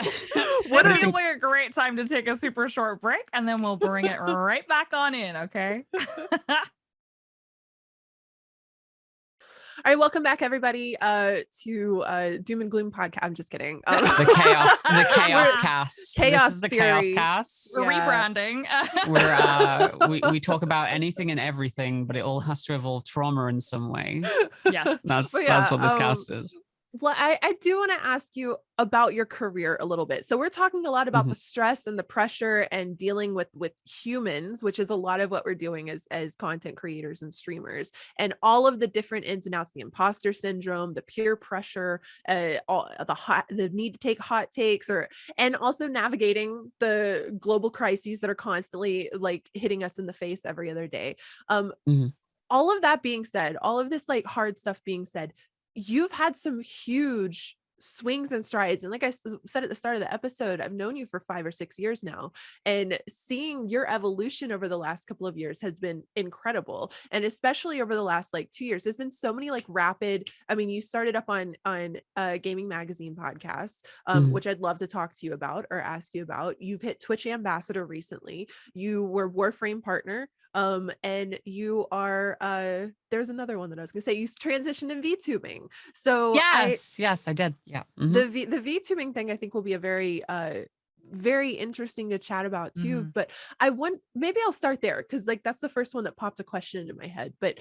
What It is feels like a great time to take a super short break, and then we'll bring it right back on in, okay? All right, welcome back, everybody, to Doom and Gloom podcast. I'm just kidding. The chaos We're- cast. Chaos This is the chaos theory. cast. We're Yeah. rebranding. Where we talk about anything and everything, but it all has to involve trauma in some way. Yes. That's But yeah, what this cast is. Well, I do want to ask you about your career a little bit. So we're talking a lot about the stress and the pressure and dealing with humans, which is a lot of what we're doing as content creators and streamers, and all of the different ins and outs, the imposter syndrome, the peer pressure, the need to take hot takes, and also navigating the global crises that are constantly like hitting us in the face every other day. All of that being said, all of this like hard stuff being said, you've had some huge swings and strides. And like I said at the start of the episode, I've known you for 5 or 6 years now, and seeing your evolution over the last couple of years has been incredible. And especially over the last like 2 years, there's been so many like rapid, I mean, you started up on gaming magazine podcasts, which I'd love to talk to you about or ask you about. You've hit Twitch ambassador recently. You were Warframe partner. And you are there's another one that I was gonna say, you transitioned in VTubing. So Yes, I did. Yeah. the VTubing thing I think will be a very very interesting to chat about too. But maybe I'll start there because like that's the first one that popped a question into my head. But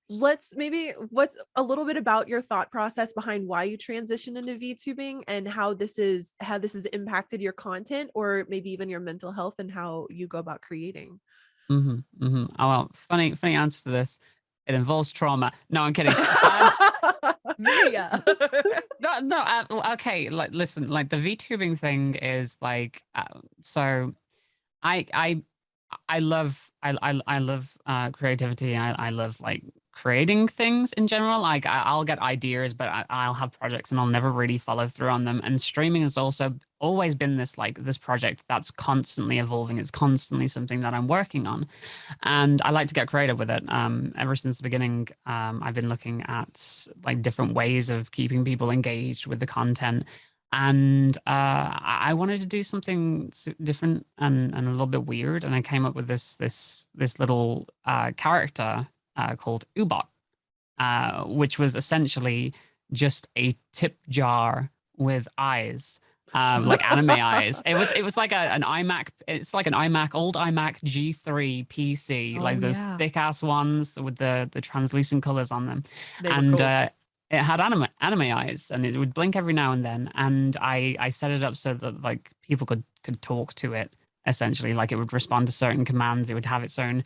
what's a little bit about your thought process behind why you transitioned into VTubing and how this has impacted your content or maybe even your mental health and how you go about creating. Oh well, funny answer to this. It involves trauma. No, I'm kidding. Yeah. Okay. Like, listen. Like the VTubing thing is like, so I love I love creativity. I love like creating things in general. Like I'll get ideas, but I'll have projects and I'll never really follow through on them. And streaming has also always been this project that's constantly evolving. It's constantly something that I'm working on, and I like to get creative with it. Ever since the beginning, I've been looking at like different ways of keeping people engaged with the content. And I wanted to do something different and a little bit weird, and I came up with this little character called Ubot, which was essentially just a tip jar with eyes, like anime eyes. It was like an iMac. It's like an old iMac G3 PC, like those thick ass ones with the translucent colors on them, and cool. It had anime eyes, and it would blink every now and then. And I set it up so that like people could talk to it, essentially. Like it would respond to certain commands. It would have its own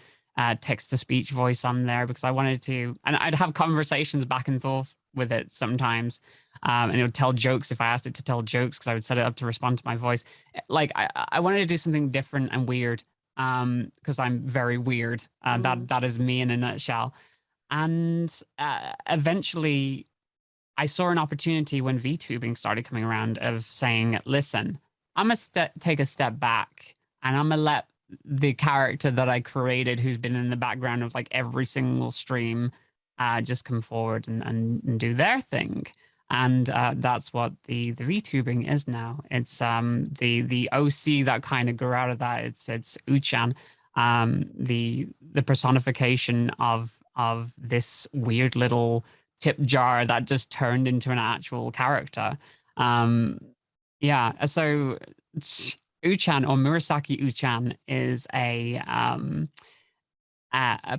text to speech voice on there, because I wanted to, and I'd have conversations back and forth with it sometimes, and it would tell jokes if I asked it to tell jokes, because I would set it up to respond to my voice. Like I wanted to do something different and weird, because I'm very weird. That is me in a nutshell. And eventually I saw an opportunity when VTubing started coming around of saying, listen, I'm going to take a step back, and I'm going to let the character that I created, who's been in the background of like every single stream, just come forward and do their thing. And that's what the VTubing is now. It's the OC that kind of grew out of that. It's Uchan, the personification of this weird little tip jar that just turned into an actual character. Yeah, so Uchan, or Murasaki Uchan, is a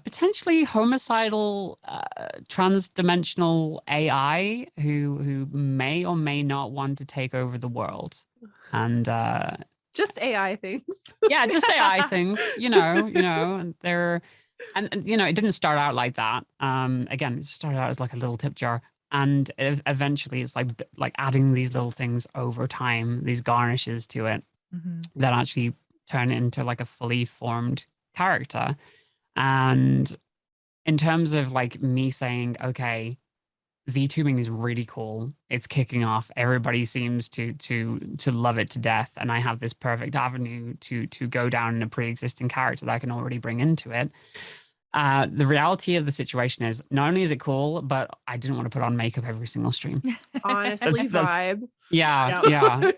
potentially homicidal trans-dimensional AI who may or may not want to take over the world. And just AI things. Yeah, just AI things, you know, and they're and you know, it didn't start out like that. Again, it started out as like a little tip jar, and eventually it's like adding these little things over time, these garnishes to it, that actually turn it into like a fully formed character. And in terms of like me saying, okay, VTubing is really cool, it's kicking off, everybody seems to love it to death, and I have this perfect avenue to go down in a pre-existing character that I can already bring into it. The reality of the situation is, not only is it cool, but I didn't want to put on makeup every single stream. Honestly, vibe. Yeah.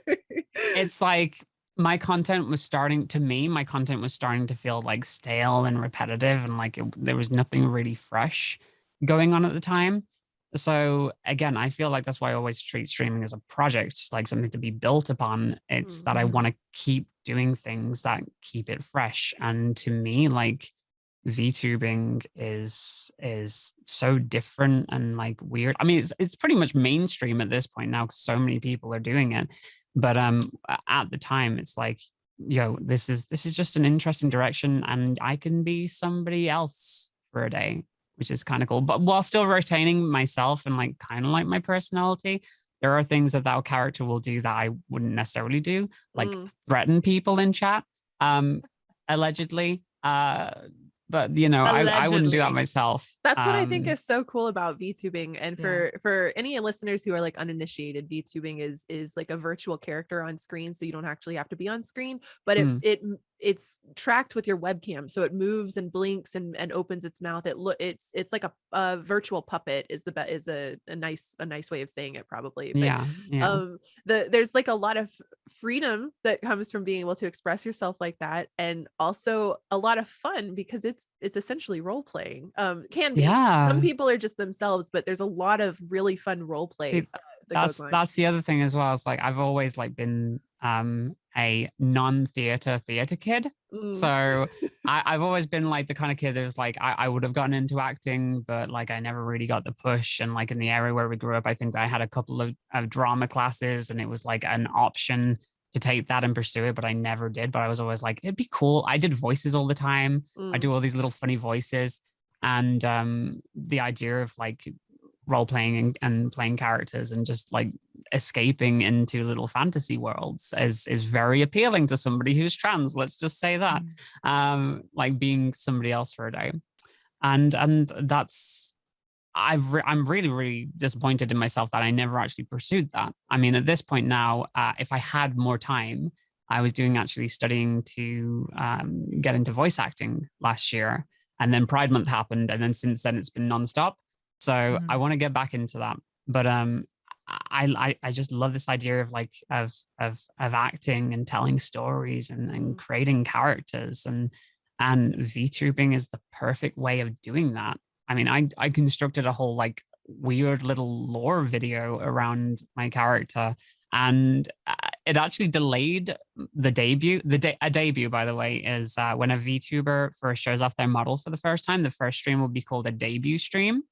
It's like my content was starting to feel like stale and repetitive, and like there was nothing really fresh going on at the time. So again, I feel like that's why I always treat streaming as a project, like something to be built upon. It's that I want to keep doing things that keep it fresh. And to me, like VTubing is so different and like weird. I mean, it's pretty much mainstream at this point now, because so many people are doing it. But at the time, it's like, yo, this is just an interesting direction, and I can be somebody else for a day, which is kind of cool. But while still retaining myself and like kind of like my personality, there are things that character will do that I wouldn't necessarily do, like threaten people in chat, allegedly. But you know, I wouldn't do that myself. That's what I think is so cool about VTubing. And for any listeners who are like uninitiated, VTubing is like a virtual character on screen, so you don't actually have to be on screen, but it's tracked with your webcam, so it moves and blinks and opens its mouth. It's like a virtual puppet is a nice way of saying it, probably. But, there's like a lot of freedom that comes from being able to express yourself like that, and also a lot of fun, because it's essentially role playing. Can be. Some people are just themselves, but there's a lot of really fun role play. See, that's the other thing as well. It's like I've always like been a non-theater kid. So I've always been like the kind of kid that's like I would have gotten into acting, but like I never really got the push. And like in the area where we grew up, I think I had a couple of drama classes, and it was like an option to take that and pursue it, but I never did. But I was always like, it'd be cool. I did voices all the time. I do all these little funny voices, and the idea of like role playing and playing characters and just like escaping into little fantasy worlds is very appealing to somebody who's trans. Let's just say that, like being somebody else for a day, and that's I'm really, really disappointed in myself that I never actually pursued that. I mean, at this point now, if I had more time, I was actually studying to get into voice acting last year, and then Pride Month happened, and then since then it's been nonstop. So I want to get back into that, but I just love this idea of like of acting and telling stories and creating characters, and VTubing is the perfect way of doing that. I mean, I constructed a whole like weird little lore video around my character, and it actually delayed the debut. A debut, by the way, is when a VTuber first shows off their model for the first time. The first stream will be called a debut stream.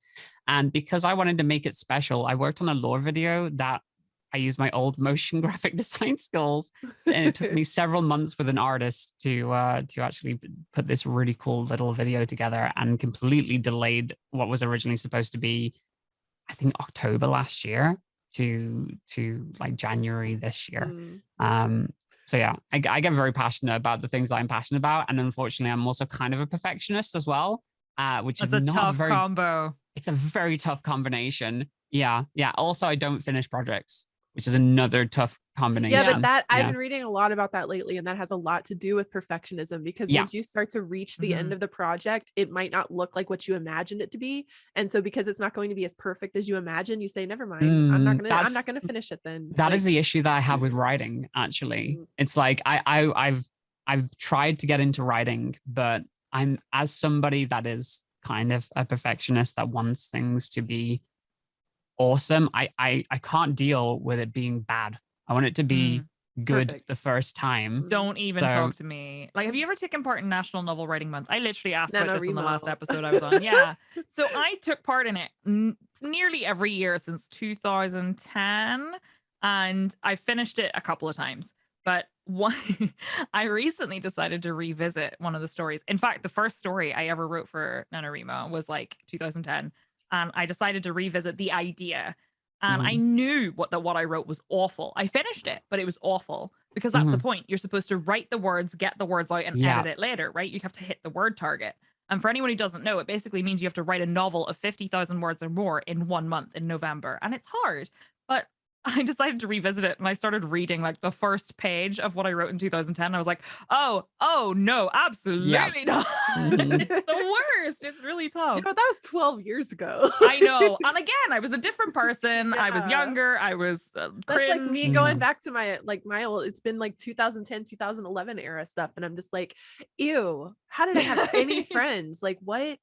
And because I wanted to make it special, I worked on a lore video that I used my old motion graphic design skills, and it took me several months with an artist to actually put this really cool little video together, and completely delayed what was originally supposed to be, I think, October last year to like January this year. So yeah, I get very passionate about the things that I'm passionate about, and unfortunately, I'm also kind of a perfectionist as well, which is not tough very combo. It's a very tough combination. Yeah. Also, I don't finish projects, which is another tough combination. Yeah, but I've been reading a lot about that lately, and that has a lot to do with perfectionism, because once you start to reach the end of the project, it might not look like what you imagined it to be. And so because it's not going to be as perfect as you imagine, you say, never mind, I'm not gonna finish it then. That is the issue that I have with writing, actually. It's like I've tried to get into writing, but I'm, as somebody that is kind of a perfectionist that wants things to be awesome, I can't deal with it being bad. I want it to be good the first time. Don't even talk to me. Like, have you ever taken part in National Novel Writing Month? I literally asked about this in the last episode I was on. Yeah. So I took part in it nearly every year since 2010, and I finished it a couple of times. But I recently decided to revisit one of the stories. In fact, the first story I ever wrote for NaNoWriMo was like 2010. And I decided to revisit the idea. And I knew what I wrote was awful. I finished it, but it was awful, because that's the point. You're supposed to write the words, get the words out, and edit it later, right? You have to hit the word target. And for anyone who doesn't know, it basically means you have to write a novel of 50,000 words or more in 1 month in November. And it's hard. But I decided to revisit it, and I started reading like the first page of what I wrote in 2010. I was like, oh no, absolutely not. It's the worst. It's really tough. Yeah, but that was 12 years ago. I know. And again, I was a different person. I was younger. I was cringe. That's like me going back to my old, it's been like 2010, 2011 era stuff. And I'm just like, ew, how did I have any friends? Like, what?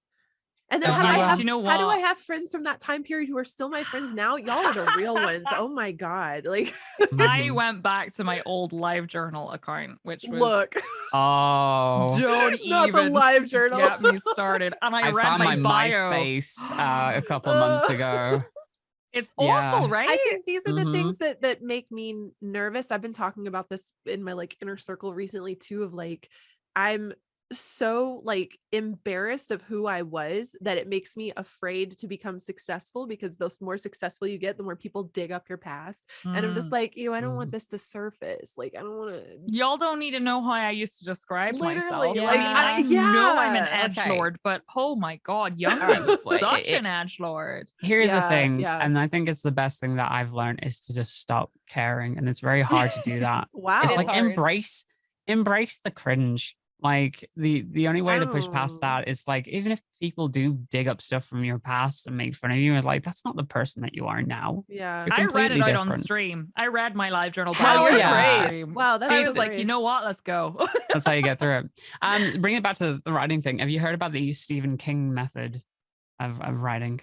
And then how do I have friends from that time period who are still my friends now? Y'all are the real ones. Oh my God. Like, I went back to my old live journal account, which was don't not the live journal. Get me started. And I read found my bio. MySpace a couple months ago. It's awful, right? I think these are the things that make me nervous. I've been talking about this in my like inner circle recently too, of like, I'm so like embarrassed of who I was that it makes me afraid to become successful, because the more successful you get, the more people dig up your past. And I'm just like, I don't want this to surface. Like, I don't want to. Y'all don't need to know how I used to describe myself. Yeah. I mean, I know I'm an edgelord, but oh my God, Youngman's such an edgelord. Here's the thing, and I think it's the best thing that I've learned is to just stop caring, and it's very hard to do that. Wow, it's like embrace the cringe. Like the only way to push past that is like, even if people do dig up stuff from your past and make fun of you, it's like, that's not the person that you are now. Yeah. I read it out on stream. I read my live journal. Wow. That's I was like, you know what? Let's go. That's how you get through it. Bring it back to the writing thing. Have you heard about the Stephen King method of writing?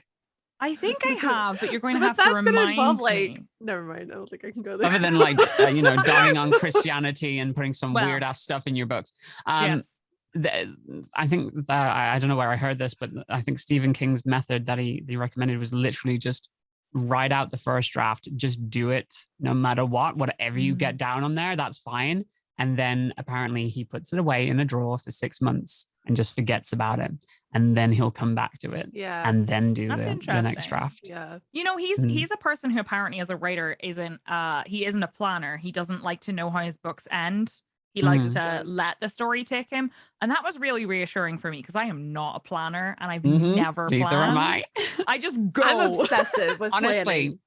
I think I have, but you're going to have to remind me. Never mind. I don't think I can go there. Other than like, dogging on Christianity and putting some weird ass stuff in your books. I think that, I don't know where I heard this, but I think Stephen King's method that he recommended was literally just write out the first draft, just do it no matter what, whatever you get down on there, that's fine. And then apparently he puts it away in a drawer for 6 months and just forgets about it. And then he'll come back to it and then do That's the next interesting. draft. Yeah. You know, he's a person who apparently as a writer isn't a planner. He doesn't like to know how his books end. He likes to let the story take him. And that was really reassuring for me because I am not a planner and I've never planned. Neither am I. I just go. I'm obsessive with Honestly. planning.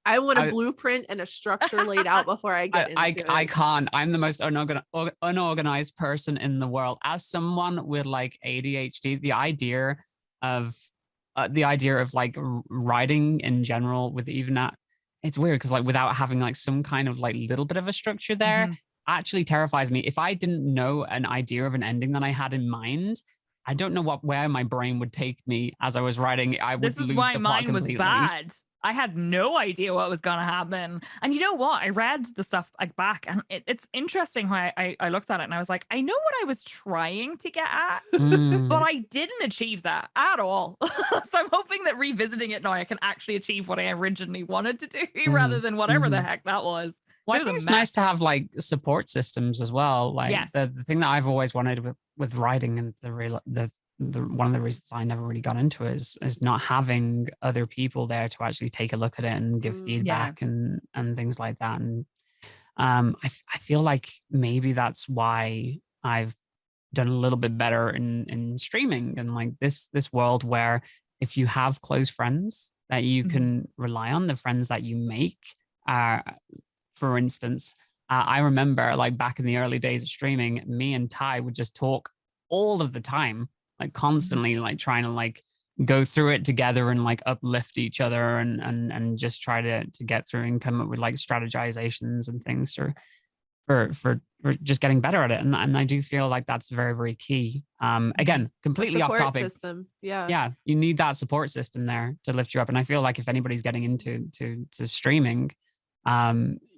I want a blueprint and a structure laid out before I get into it. I can't. I'm the most unorganized person in the world. As someone with like ADHD, the idea of like writing in general with even that, it's weird because like without having like some kind of like little bit of a structure there actually terrifies me. If I didn't know an idea of an ending that I had in mind, I don't know where my brain would take me as I was writing. I would lose the plot completely. This is why mine was bad. I had no idea what was going to happen. And you know what? I read the stuff like back and it's interesting how I looked at it and I was like, I know what I was trying to get at, but I didn't achieve that at all. So I'm hoping that revisiting it now, I can actually achieve what I originally wanted to do rather than whatever the heck that was. Well, I think it's nice to have like support systems as well. Like the thing that I've always wanted with writing and the one of the reasons I never really got into it is not having other people there to actually take a look at it and give feedback and things like that. And I feel like maybe that's why I've done a little bit better in streaming and like this world where if you have close friends that you can rely on, the friends that you make, for instance, I remember like back in the early days of streaming, me and Ty would just talk all of the time, like constantly, like trying to like go through it together and like uplift each other and just try to get through and come up with like strategizations and things for just getting better at it. And I do feel like that's very, very key. Again, completely off topic. System. Yeah. Yeah. You need that support system there to lift you up. And I feel like if anybody's getting into streaming,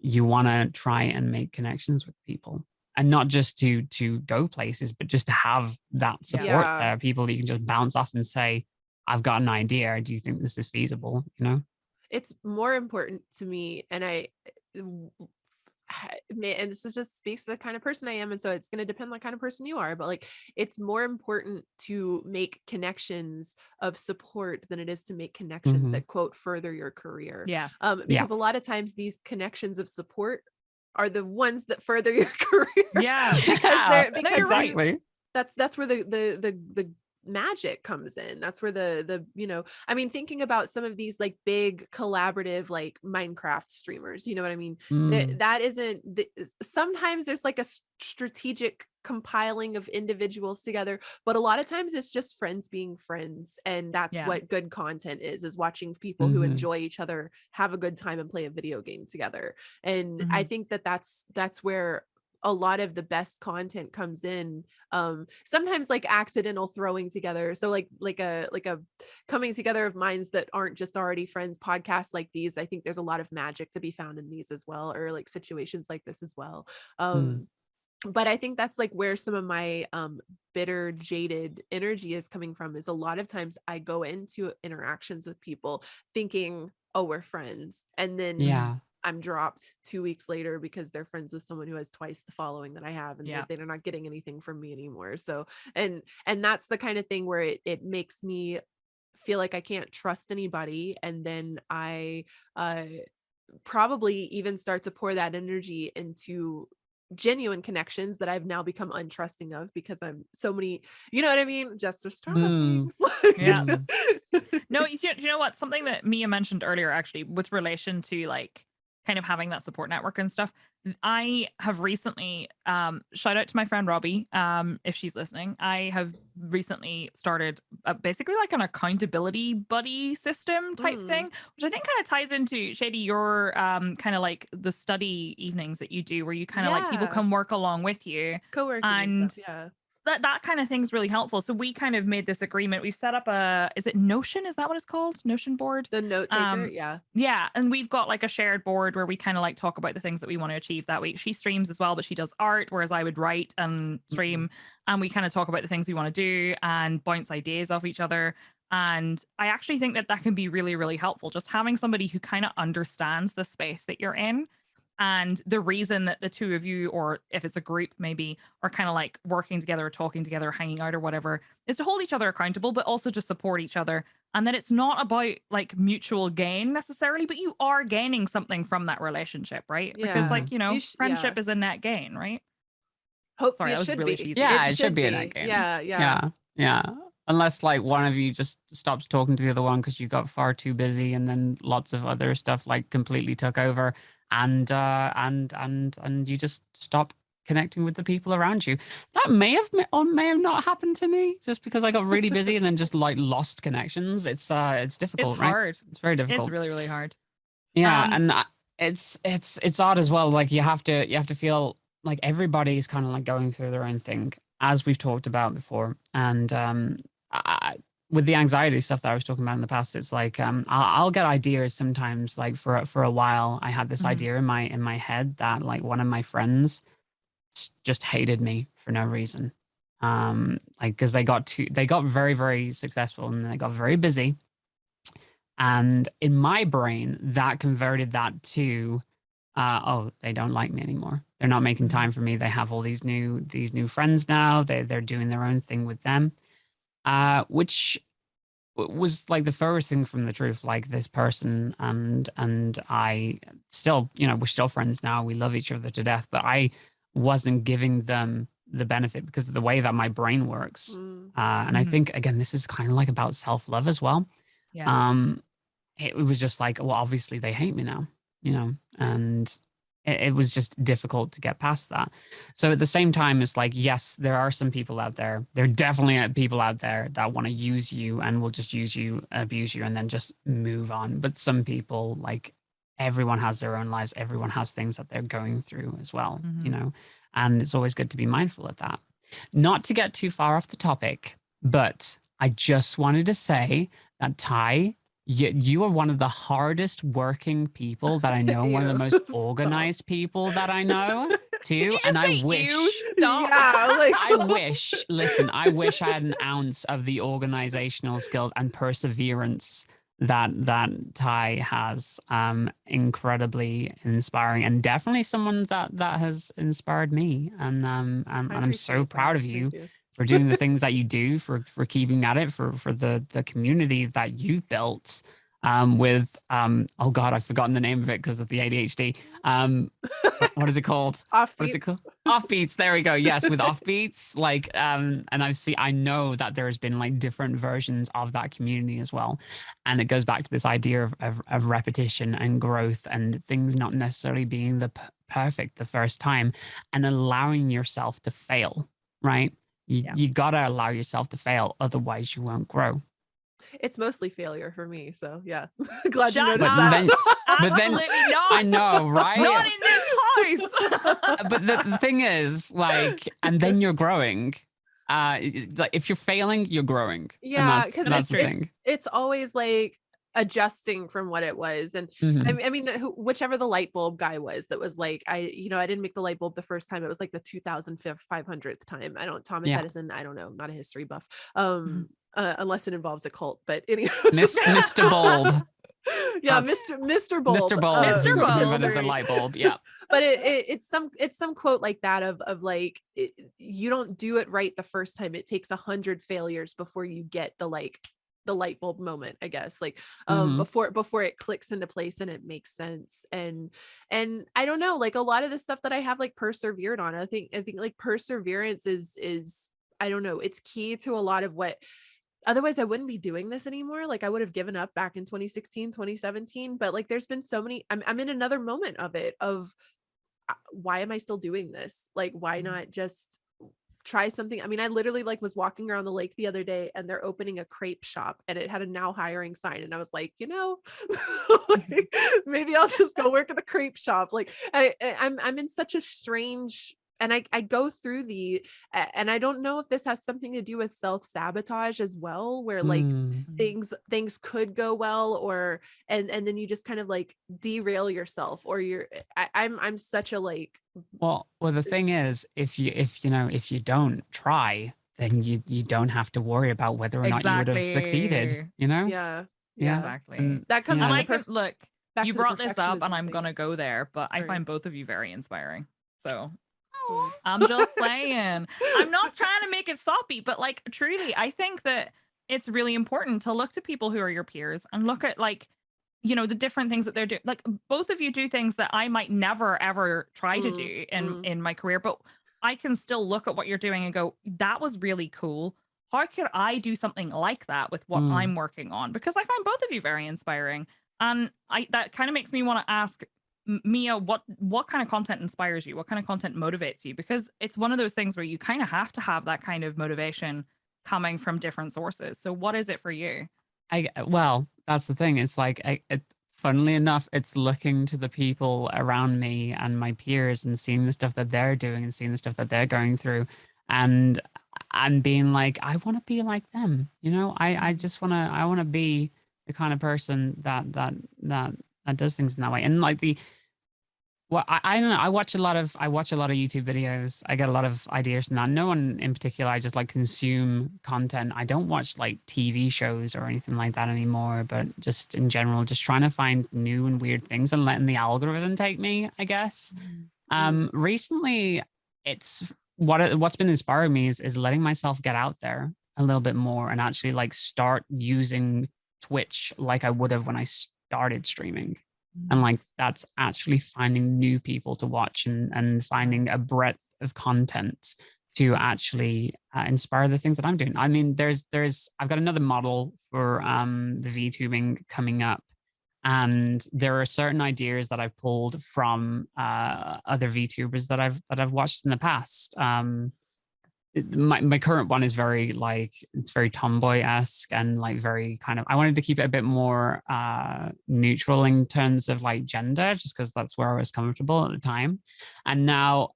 you want to try and make connections with people and not just to go places, but just to have that support there, people that you can just bounce off and say, I've got an idea. Do you think this is feasible? You know, it's more important to me. And and this just speaks to the kind of person I am. And so it's going to depend on the kind of person you are, but like, it's more important to make connections of support than it is to make connections that quote further your career. Yeah. Because a lot of times these connections of support are the ones that further your career. Yeah. because exactly. That's where the magic comes in. That's where the I mean, thinking about some of these like big collaborative like Minecraft streamers, you know what I mean? That isn't sometimes there's like a strategic compiling of individuals together, but a lot of times it's just friends being friends. And that's what good content is watching people who enjoy each other have a good time and play a video game together. And I think that's where a lot of the best content comes in. Sometimes like accidental throwing together, so like a coming together of minds that aren't just already friends. Podcasts like these, I think there's a lot of magic to be found in these as well, or like situations like this as well. But I think that's like where some of my bitter, jaded energy is coming from, is a lot of times I go into interactions with people thinking, oh, we're friends, and then I'm dropped 2 weeks later because they're friends with someone who has twice the following that I have, and they're not getting anything from me anymore. So, and that's the kind of thing where it makes me feel like I can't trust anybody. And then I probably even start to pour that energy into genuine connections that I've now become untrusting of because I'm so many, you know what I mean? Just for strong things. No, you know what? Something that Mia mentioned earlier, actually, with relation to like kind of having that support network and stuff. I have recently, shout out to my friend Robbie, if she's listening. I have recently started basically like an accountability buddy system type thing, which I think kind of ties into Shady, your kind of like the study evenings that you do, where you kind of like people come work along with you, co-working and stuff, that kind of thing's really helpful. So we kind of made this agreement. We've set up is it Notion? Is that what it's called? Notion board? The note taker. Yeah. And we've got like a shared board where we kind of like talk about the things that we want to achieve that week. She streams as well, but she does art, whereas I would write and stream. And we kind of talk about the things we want to do and bounce ideas off each other. And I actually think that can be really, really helpful. Just having somebody who kind of understands the space that you're in. And the reason that the two of you, or if it's a group maybe, are kind of like working together or talking together or hanging out or whatever, is to hold each other accountable, but also just support each other. And then it's not about like mutual gain necessarily, but you are gaining something from that relationship, right? Because Yeah. like, friendship Yeah. is a net gain, right? Hopefully Sorry, it that was should really be. cheesy. Yeah, it should be in that game. Yeah. Yeah. Unless like one of you just stops talking to the other one because you got far too busy, and then lots of other stuff like completely took over, and you just stop connecting with the people around you. That may have not happened to me, just because I got really busy and then just like lost connections. It's difficult, It's right? hard. It's very difficult. It's really, really hard. Yeah, and it's odd as well. Like you have to feel like everybody's kind of like going through their own thing, as we've talked about before. And with the anxiety stuff that I was talking about in the past, it's like I'll get ideas sometimes. Like for a while, I had this idea in my head that like one of my friends just hated me for no reason. Like because they got very, very successful and they got very busy. And in my brain, that converted that to, oh, they don't like me anymore. They're not making time for me. They have all these new friends now. They're doing their own thing with them, which was like the furthest thing from the truth. Like this person and I still, we're still friends now. We love each other to death, but I wasn't giving them the benefit because of the way that my brain works. And I think again, this is kind of like about self-love as well. Yeah. It was just like, well, obviously they hate me now, and it was just difficult to get past that. So at the same time, it's like, yes, there are some people out there. There are definitely people out there that want to use you and will just use you, abuse you, and then just move on. But some people, like everyone has their own lives. Everyone has things that they're going through as well, and it's always good to be mindful of that. Not to get too far off the topic, but I just wanted to say that Ty, you are one of the hardest working people that I know, one of the most organized people that I know too. And I wish, listen, I wish I had an ounce of the organizational skills and perseverance that Ty has. Incredibly inspiring, and definitely someone that has inspired me. And I'm so proud of you for doing the things that you do, for keeping at it, for the community that you've built, with oh God, I've forgotten the name of it because of the ADHD. What is it called? Offbeats. What is it called? Offbeats. There we go. Yes, with Offbeats. Like, and I know that there's been like different versions of that community as well, and it goes back to this idea of repetition and growth and things not necessarily being the perfect the first time, and allowing yourself to fail. Right. You gotta allow yourself to fail, otherwise you won't grow. It's mostly failure for me, so yeah. Glad you noticed that. But then not. I know, right? Not in this house. But the thing is, like, and then you're growing. Like if you're failing, you're growing. Yeah, because that's the thing. It's always like adjusting from what it was. And I mean, whichever the light bulb guy was, that was like, I didn't make the light bulb the first time. It was like the 2500th time. Thomas Edison, I don't know, not a history buff. Unless it involves a cult, but anyway. Mr. Bulb. Yeah, Mr. Bulb. Mr. Bulb. Mr. Bulb invented the light bulb. Yeah. But it's some quote like that of like, you don't do it right the first time. It takes 100 failures before you get the light bulb moment, I guess, like before it clicks into place and it makes sense. And I don't know, like a lot of the stuff that I have like persevered on, I think like perseverance is I don't know, it's key to a lot of what. Otherwise I wouldn't be doing this anymore. Like I would have given up back in 2016, 2017, but like there's been so many, I'm in another moment of it, of why am I still doing this? Like, why not just try something? I mean, I literally like was walking around the lake the other day and they're opening a crepe shop and it had a now hiring sign. And I was like, like, maybe I'll just go work at the crepe shop. Like I'm in such a strange, and I go through and I don't know if this has something to do with self-sabotage as well, where like things could go well, or and then you just kind of like derail yourself, or I'm such a like. Well, the thing is, if you don't try, then you don't have to worry about whether or not you would have succeeded. Yeah. Exactly. And that comes and I can look. back You to the brought this up perfectionism and I'm thing. gonna go there, but I Sorry. find both of you very inspiring. So Cool. I'm just saying. I'm not trying to make it soppy, but like truly, I think that it's really important to look to people who are your peers and look at like, you know, the different things that they're doing. Like both of you do things that I might never ever try to do in my career, but I can still look at what you're doing and go, that was really cool. How could I do something like that with what I'm working on? Because I find both of you very inspiring. And that kind of makes me want to ask Mia, what kind of content inspires you? What kind of content motivates you? Because it's one of those things where you kind of have to have that kind of motivation coming from different sources. So what is it for you? Well, that's the thing. It's like, funnily enough, it's looking to the people around me and my peers and seeing the stuff that they're doing and seeing the stuff that they're going through, and being like, I want to be like them. You know, I just I want to be the kind of person that does things in that way. And like well, I don't know. I watch a lot of YouTube videos. I get a lot of ideas from that. No one in particular. I just like consume content. I don't watch like TV shows or anything like that anymore, but just in general, just trying to find new and weird things and letting the algorithm take me, I guess. Recently it's what's been inspiring me is letting myself get out there a little bit more and actually like start using Twitch like I would have when I started streaming. And like that's actually finding new people to watch and finding a breadth of content to actually inspire the things that I'm doing. I mean, I've got another model for the VTubing coming up, and there are certain ideas that I've pulled from other VTubers that I've watched in the past. My current one is very like, it's very tomboy-esque and like very kind of, I wanted to keep it a bit more neutral in terms of like gender, just because that's where I was comfortable at the time. And now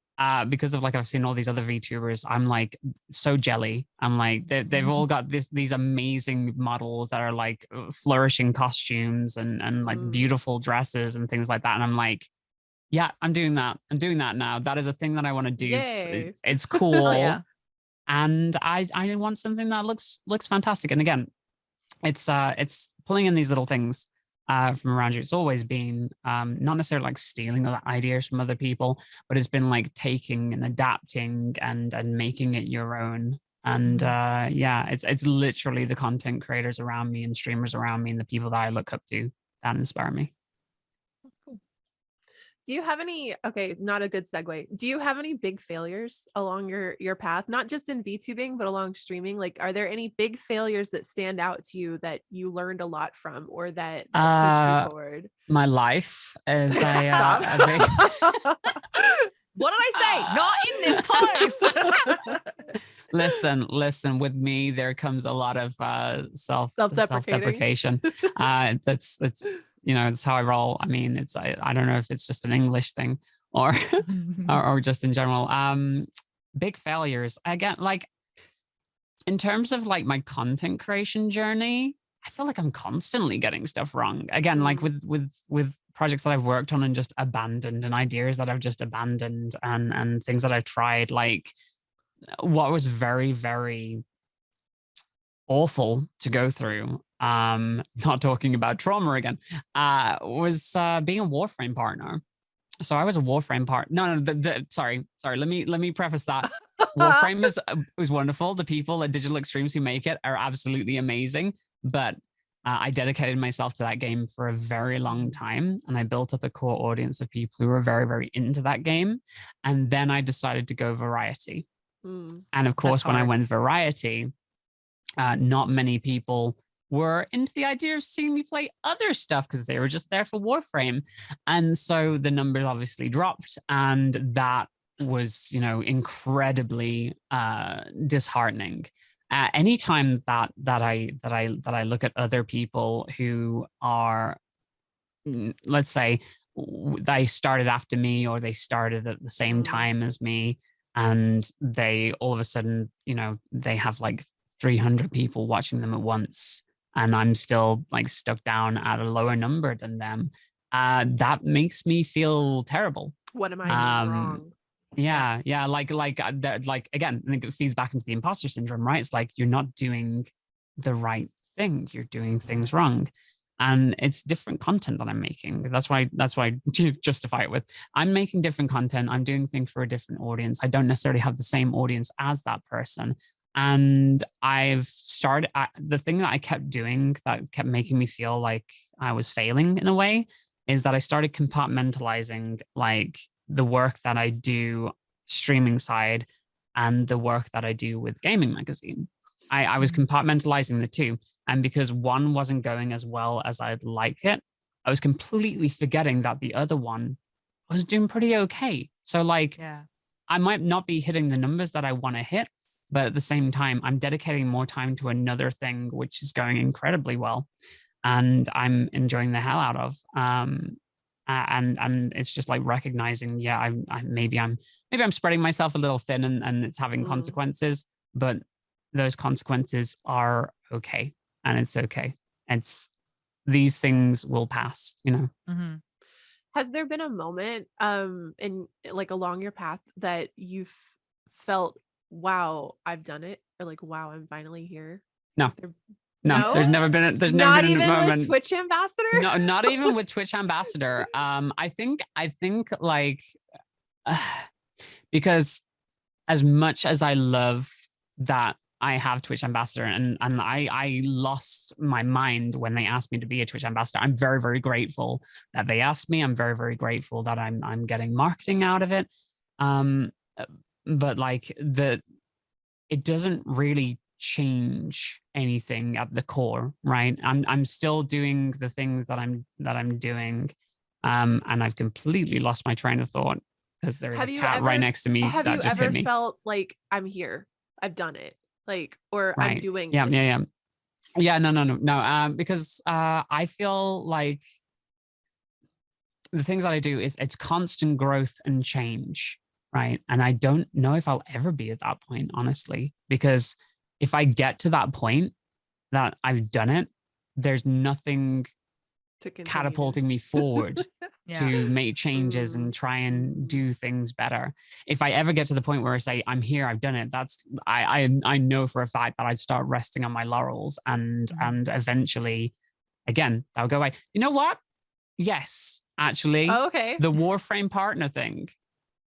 because of like I've seen all these other VTubers, I'm like so jelly. I'm like they've all got these amazing models that are like flourishing costumes and like beautiful dresses and things like that. And I'm like, yeah, I'm doing that. I'm doing that now. That is a thing that I want to do. It's cool. Oh, yeah. And I want something that looks fantastic. And again, it's pulling in these little things from around you. It's always been not necessarily like stealing ideas from other people, but it's been like taking and adapting and making it your own. And yeah, it's literally the content creators around me and streamers around me and the people that I look up to that inspire me. That's cool. Do you have any, okay, not a good segue. Do you have any big failures along your path, not just in VTubing, but along streaming? Like, are there any big failures that stand out to you that you learned a lot from or that pushed you forward? My life is What did I say? Not in this place. Listen, with me, there comes a lot of self-deprecation. That's you know, it's how I roll. I mean, I don't know if it's just an English thing or or just in general. Big failures. Again, like in terms of like my content creation journey, I feel like I'm constantly getting stuff wrong. Again, like with projects that I've worked on and just abandoned and ideas that I've just abandoned and things that I've tried, like what was very, very awful to go through, not talking about trauma again, was being a Warframe partner. So I was a Warframe partner. No, sorry. Let me preface that. Warframe is wonderful. The people at Digital Extremes who make it are absolutely amazing. But I dedicated myself to that game for a very long time, and I built up a core audience of people who were very, very into that game. And then I decided to go variety. And of course, when I went variety, not many people were into the idea of seeing me play other stuff because they were just there for Warframe. And so the numbers obviously dropped, and that was, you know, incredibly disheartening. Anytime that I look at other people who are, let's say, they started after me or they started at the same time as me, and they all of a sudden, you know, they have like 300 people watching them at once, and I'm still like stuck down at a lower number than them. That makes me feel terrible. What am I doing wrong? Yeah. Like again, I think it feeds back into the imposter syndrome, right? It's like you're not doing the right thing. You're doing things wrong. And it's different content that I'm making. That's why to justify it with, I'm making different content. I'm doing things for a different audience. I don't necessarily have the same audience as that person. And I've started, the thing that I kept doing that kept making me feel like I was failing in a way is that I started compartmentalizing like the work that I do streaming side and the work that I do with gaming magazine. I was compartmentalizing the two. And because one wasn't going as well as I'd like it, I was completely forgetting that the other one was doing pretty okay. So like, I might not be hitting the numbers that I want to hit, but at the same time, I'm dedicating more time to another thing, which is going incredibly well. And I'm enjoying the hell out of. And it's just like recognizing, maybe I'm spreading myself a little thin and it's having consequences, but those consequences are okay. And it's okay. These things will pass, you know? Mm-hmm. Has there been a moment in like along your path that you've felt, wow, I've done it, or like, wow, I'm finally here? No. No, there's never been a moment. With Twitch Ambassador? No, not even with Twitch Ambassador. I think like because as much as I love that I have Twitch Ambassador and I lost my mind when they asked me to be a Twitch Ambassador. I'm very, very grateful that they asked me. I'm very, very grateful that I'm getting marketing out of it. But like it doesn't really change anything at the core, right? I'm still doing the things that I'm doing. And I've completely lost my train of thought because there's a cat right next to me that just hit me. Have you ever felt like I'm here, I've done it, like, or right. I'm doing it? No. Because I feel like the things that I do it's constant growth and change, right? And I don't know if I'll ever be at that point, honestly, because if I get to that point that I've done it, there's nothing catapulting me forward to make changes and try and do things better. If I ever get to the point where I say, I'm here, I've done it, that's I know for a fact that I'd start resting on my laurels and eventually, again, that'll go away. You know what? Yes, actually. Oh, okay. The Warframe partner thing.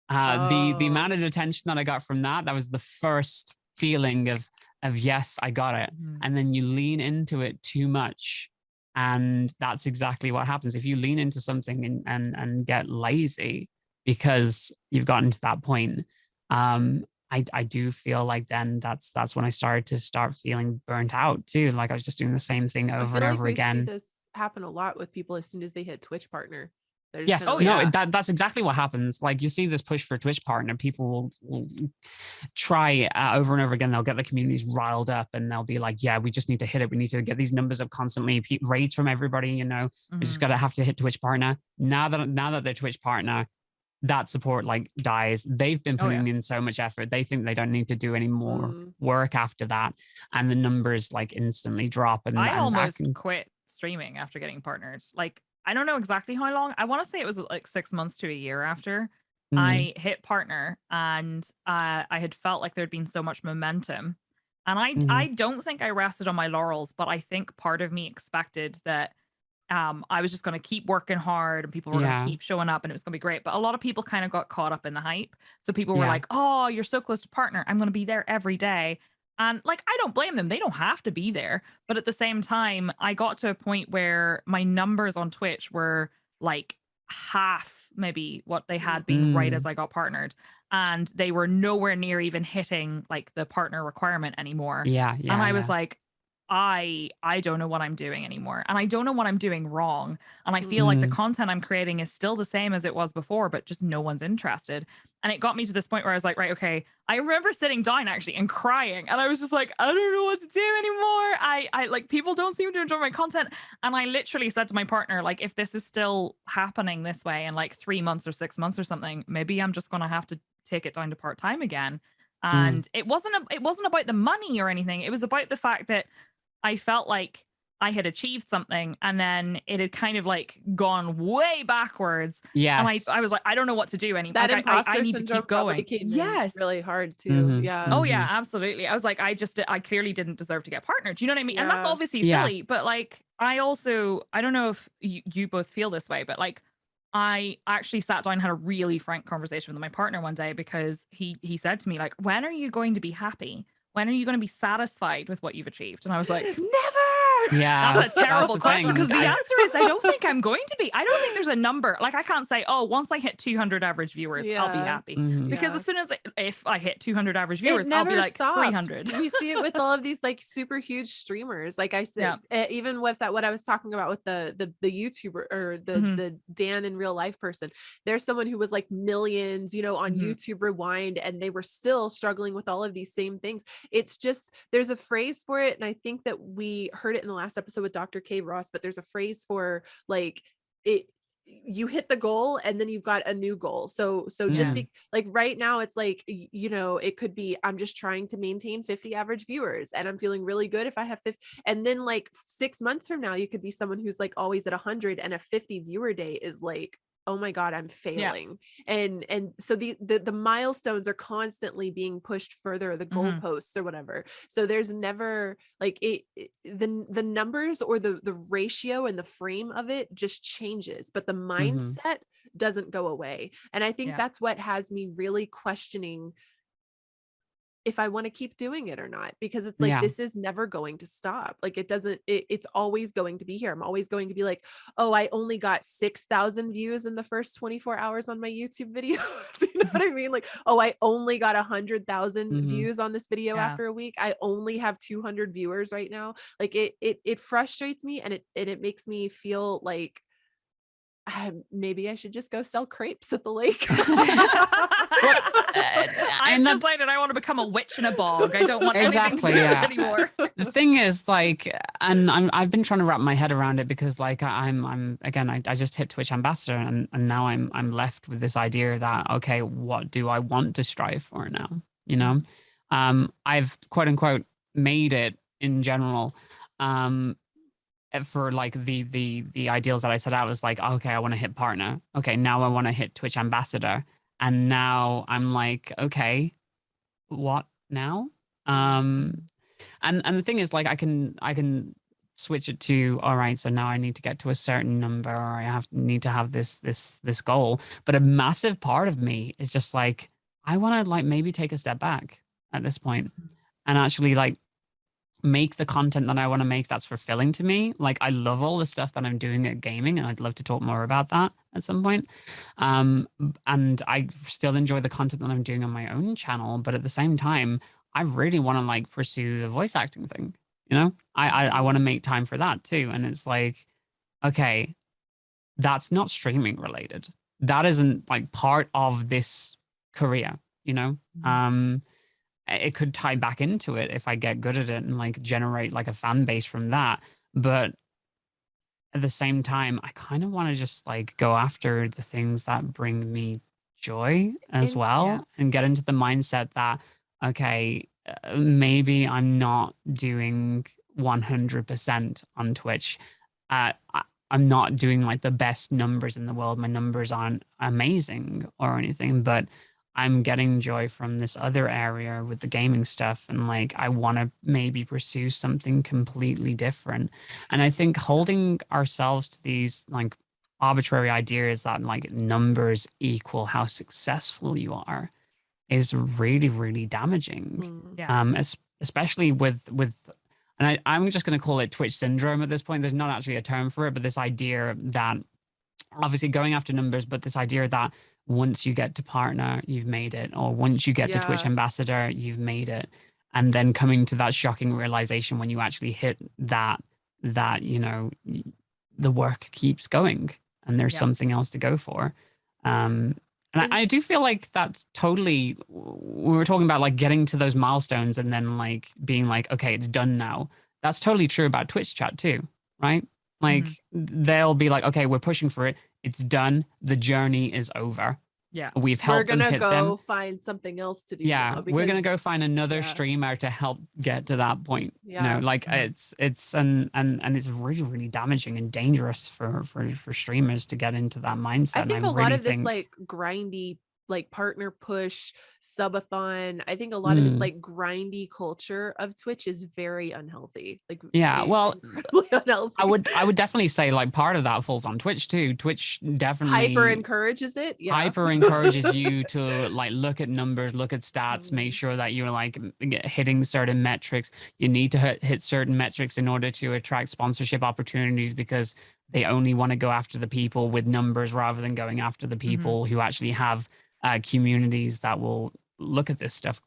The amount of attention that I got from that was the first feeling of yes, I got it. And then you lean into it too much. And that's exactly what happens. If you lean into something and get lazy because you've gotten to that point, I do feel like then that's when I started to feeling burnt out too. Like I was just doing the same thing over and over again. See this happen a lot with people as soon as they hit Twitch partner. Yes, that's exactly what happens. Like you see this push for Twitch partner, people will try over and over again. They'll get the communities riled up and they'll be like, yeah, we just need to hit it. We need to get these numbers up constantly. Raids from everybody, you know, we just have to hit Twitch partner. Now that they're Twitch partner, that support like dies. They've been putting in so much effort. They think they don't need to do any more work after that. And the numbers like instantly drop. And I almost quit streaming after getting partnered. Like, I don't know exactly how long. I want to say it was like 6 months to a year after I hit partner, and I had felt like there'd been so much momentum. And I don't think I rested on my laurels, but I think part of me expected that I was just going to keep working hard and people were going to keep showing up and it was going to be great. But a lot of people kind of got caught up in the hype. So people were like, oh, you're so close to partner. I'm going to be there every day. And like, I don't blame them. They don't have to be there. But at the same time, I got to a point where my numbers on Twitch were like half maybe what they had been right as I got partnered. And they were nowhere near even hitting like the partner requirement anymore. And I was like, I don't know what I'm doing anymore. And I don't know what I'm doing wrong. And I feel like the content I'm creating is still the same as it was before, but just no one's interested. And it got me to this point where I was like, right, okay. I remember sitting down actually and crying. And I was just like, I don't know what to do anymore. I like, people don't seem to enjoy my content. And I literally said to my partner, like, if this is still happening this way in like 3 months or 6 months or something, maybe I'm just going to have to take it down to part-time again. And it wasn't about the money or anything. It was about the fact that I felt like I had achieved something and then it had kind of like gone way backwards. Yes. And I was like, I don't know what to do anymore. That like, imposter I need to keep going. Yes. Really hard too. Yeah. Oh yeah, absolutely. I was like, I clearly didn't deserve to get partnered. Do you know what I mean? And that's obviously silly, but like, I don't know if you both feel this way, but like I actually sat down and had a really frank conversation with my partner one day because he said to me, like, when are you going to be happy? When are you going to be satisfied with what you've achieved? And I was like, never. Yeah, That's a terrible the question, thing. because the answer is I don't think I'm going to be. I don't think there's a number. Like I can't say, oh, once I hit 200 average viewers, I'll be happy. Because as soon as if I hit 200 average viewers, I'll be like stops. 300. We see it with all of these like super huge streamers. Like I said, even with that, what I was talking about with the YouTuber or the Dan in real life person, there's someone who was like millions, on YouTube Rewind, and they were still struggling with all of these same things. It's just, there's a phrase for it. And I think that we heard it in the last episode with Dr. K. Ross, but there's a phrase for like it, you hit the goal and then you've got a new goal. So just be like, right now it's like, it could be, I'm just trying to maintain 50 average viewers and I'm feeling really good if I have 50. And then like 6 months from now, you could be someone who's like always at 100, and a 50 viewer day is like, oh my God, I'm failing. And so the milestones are constantly being pushed further, the goalposts or whatever. So there's never like the numbers or the ratio and the frame of it just changes, but the mindset doesn't go away. And I think that's what has me really questioning if I want to keep doing it or not, because it's like, this is never going to stop. Like it's always going to be here. I'm always going to be like, oh, I only got 6,000 views in the first 24 hours on my YouTube video. Do you know what I mean? Like, oh, I only got 100,000 views on this video after a week. I only have 200 viewers right now. Like it frustrates me, and it makes me feel like maybe I should just go sell crepes at the lake. I've decided I want to become a witch in a bog. I don't want anything to do anymore. The thing is, like, and I've been trying to wrap my head around it, because like I'm again, I just hit Twitch ambassador, and now I'm left with this idea that, okay, what do I want to strive for now? I've quote unquote made it in general. For like the ideals that I set out was like, okay, I want to hit partner. Okay, now I want to hit Twitch ambassador. And now I'm like, okay, what now? And the thing is, like, I can switch it to, all right, so now I need to get to a certain number, or I need to have this goal. But a massive part of me is just like, I want to like maybe take a step back at this point and actually like make the content that I want to make that's fulfilling to me. Like, I love all the stuff that I'm doing at gaming, and I'd love to talk more about that at some point. And I still enjoy the content that I'm doing on my own channel, but at the same time, I really want to like pursue the voice acting thing. I want to make time for that too. And it's like, okay, that's not streaming related. That isn't like part of this career, it could tie back into it if I get good at it and like generate like a fan base from that. But at the same time, I kind of want to just like go after the things that bring me joy as well, and get into the mindset that, okay, maybe I'm not doing 100% on Twitch. I'm not doing like the best numbers in the world. My numbers aren't amazing or anything, but I'm getting joy from this other area with the gaming stuff. And like, I want to maybe pursue something completely different. And I think holding ourselves to these like arbitrary ideas that like numbers equal how successful you are is really, really damaging. Especially with, and I'm just going to call it Twitch syndrome at this point. There's not actually a term for it, but this idea that obviously going after numbers, but this idea that once you get to partner, you've made it, or once you get to Twitch ambassador, you've made it. And then coming to that shocking realization when you actually hit that the work keeps going and there's something else to go for. And I do feel like that's totally, we were talking about like getting to those milestones and then like being like, okay, it's done now. That's totally true about Twitch chat too, right? Like they'll be like, okay, we're pushing for it. It's done. The journey is over. Yeah. We've helped them hit them. We're going to go find something else to do. Yeah. We're going to go find another streamer to help get to that point. Yeah. Like it's and it's really, really damaging and dangerous for streamers to get into that mindset. I think a lot of this like grindy like partner push, subathon. I think a lot of this like grindy culture of Twitch is very unhealthy. Like well, incredibly unhealthy. I would definitely say like part of that falls on Twitch too. Twitch definitely hyper encourages it. Yeah. Hyper encourages you to like look at numbers, look at stats, make sure that you're like hitting certain metrics. You need to hit certain metrics in order to attract sponsorship opportunities, because they only want to go after the people with numbers rather than going after the people who actually have communities that will look at this stuff.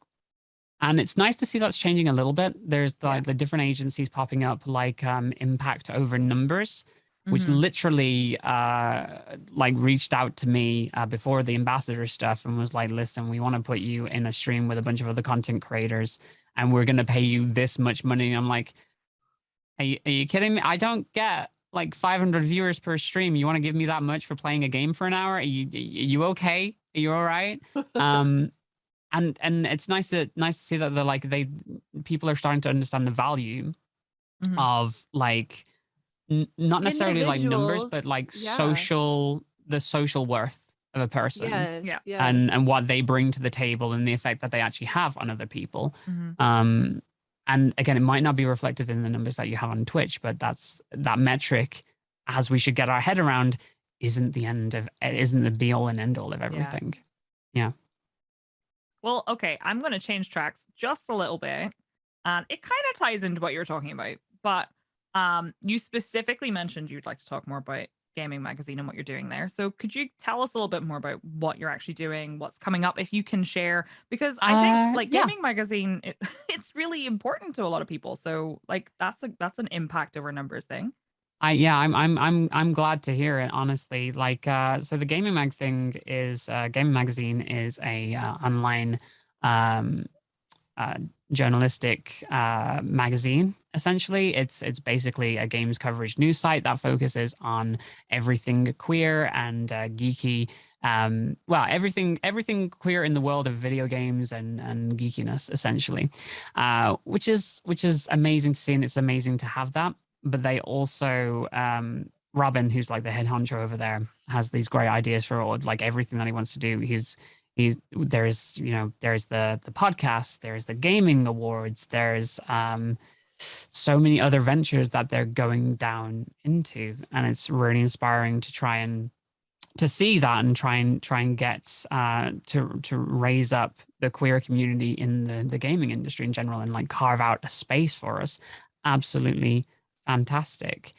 And it's nice to see that's changing a little bit. There's the different agencies popping up, like Impact Over Numbers, which literally like reached out to me before the ambassador stuff and was like, listen, we want to put you in a stream with a bunch of other content creators and we're going to pay you this much money. And I'm like, are you kidding me? I don't get like 500 viewers per stream. You want to give me that much for playing a game for an hour? Are you okay? Are you all right? And it's nice to see that people are starting to understand the value of like not necessarily like numbers, but like the social worth of a person. Yes. And what they bring to the table and the effect that they actually have on other people. And again, it might not be reflected in the numbers that you have on Twitch, but that metric, as we should get our head around, isn't the be all and end all of everything. Yeah. Well, okay, I'm going to change tracks just a little bit. And it kind of ties into what you're talking about. But you specifically mentioned you'd like to talk more about Gaming Magazine and what you're doing there. So could you tell us a little bit more about what you're actually doing, what's coming up, if you can share? Because I think like Gaming Magazine, it's really important to a lot of people. So like that's an impact over numbers thing. I'm glad to hear it, honestly. Like so the Gaming Mag thing is Gaming Magazine is a online journalistic magazine. Essentially, it's basically a games coverage news site that focuses on everything queer and geeky. Well, everything queer in the world of video games and geekiness, essentially, which is amazing to see, and it's amazing to have that. But they also Robin, who's like the head honcho over there, has these great ideas for like everything that he wants to do. There's the podcast, there's the gaming awards, there's so many other ventures that they're going down into, and it's really inspiring to try and to see that and try and get to raise up the queer community in the gaming industry in general and like carve out a space for us. Absolutely fantastic.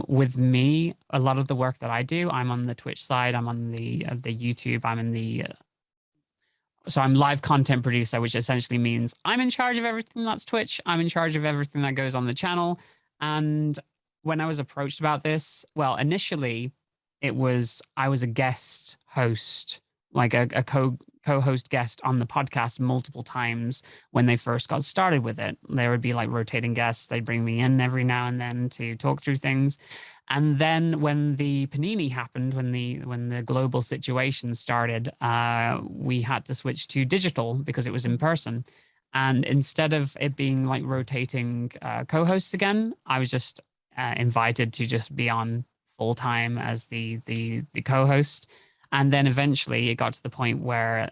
With me, a lot of the work that I do, I'm on the Twitch side, I'm on the YouTube, I'm in the so I'm live content producer, which essentially means I'm in charge of everything that's Twitch. I'm in charge of everything that goes on the channel. And when I was approached about this, well, initially I was a guest host, like a co-host guest on the podcast multiple times when they first got started with it. There would be like rotating guests. They'd bring me in every now and then to talk through things. And then when the panini happened, when the global situation started, we had to switch to digital because it was in person. And instead of it being like rotating co-hosts again, I was just invited to just be on full time as the co-host. And then eventually it got to the point where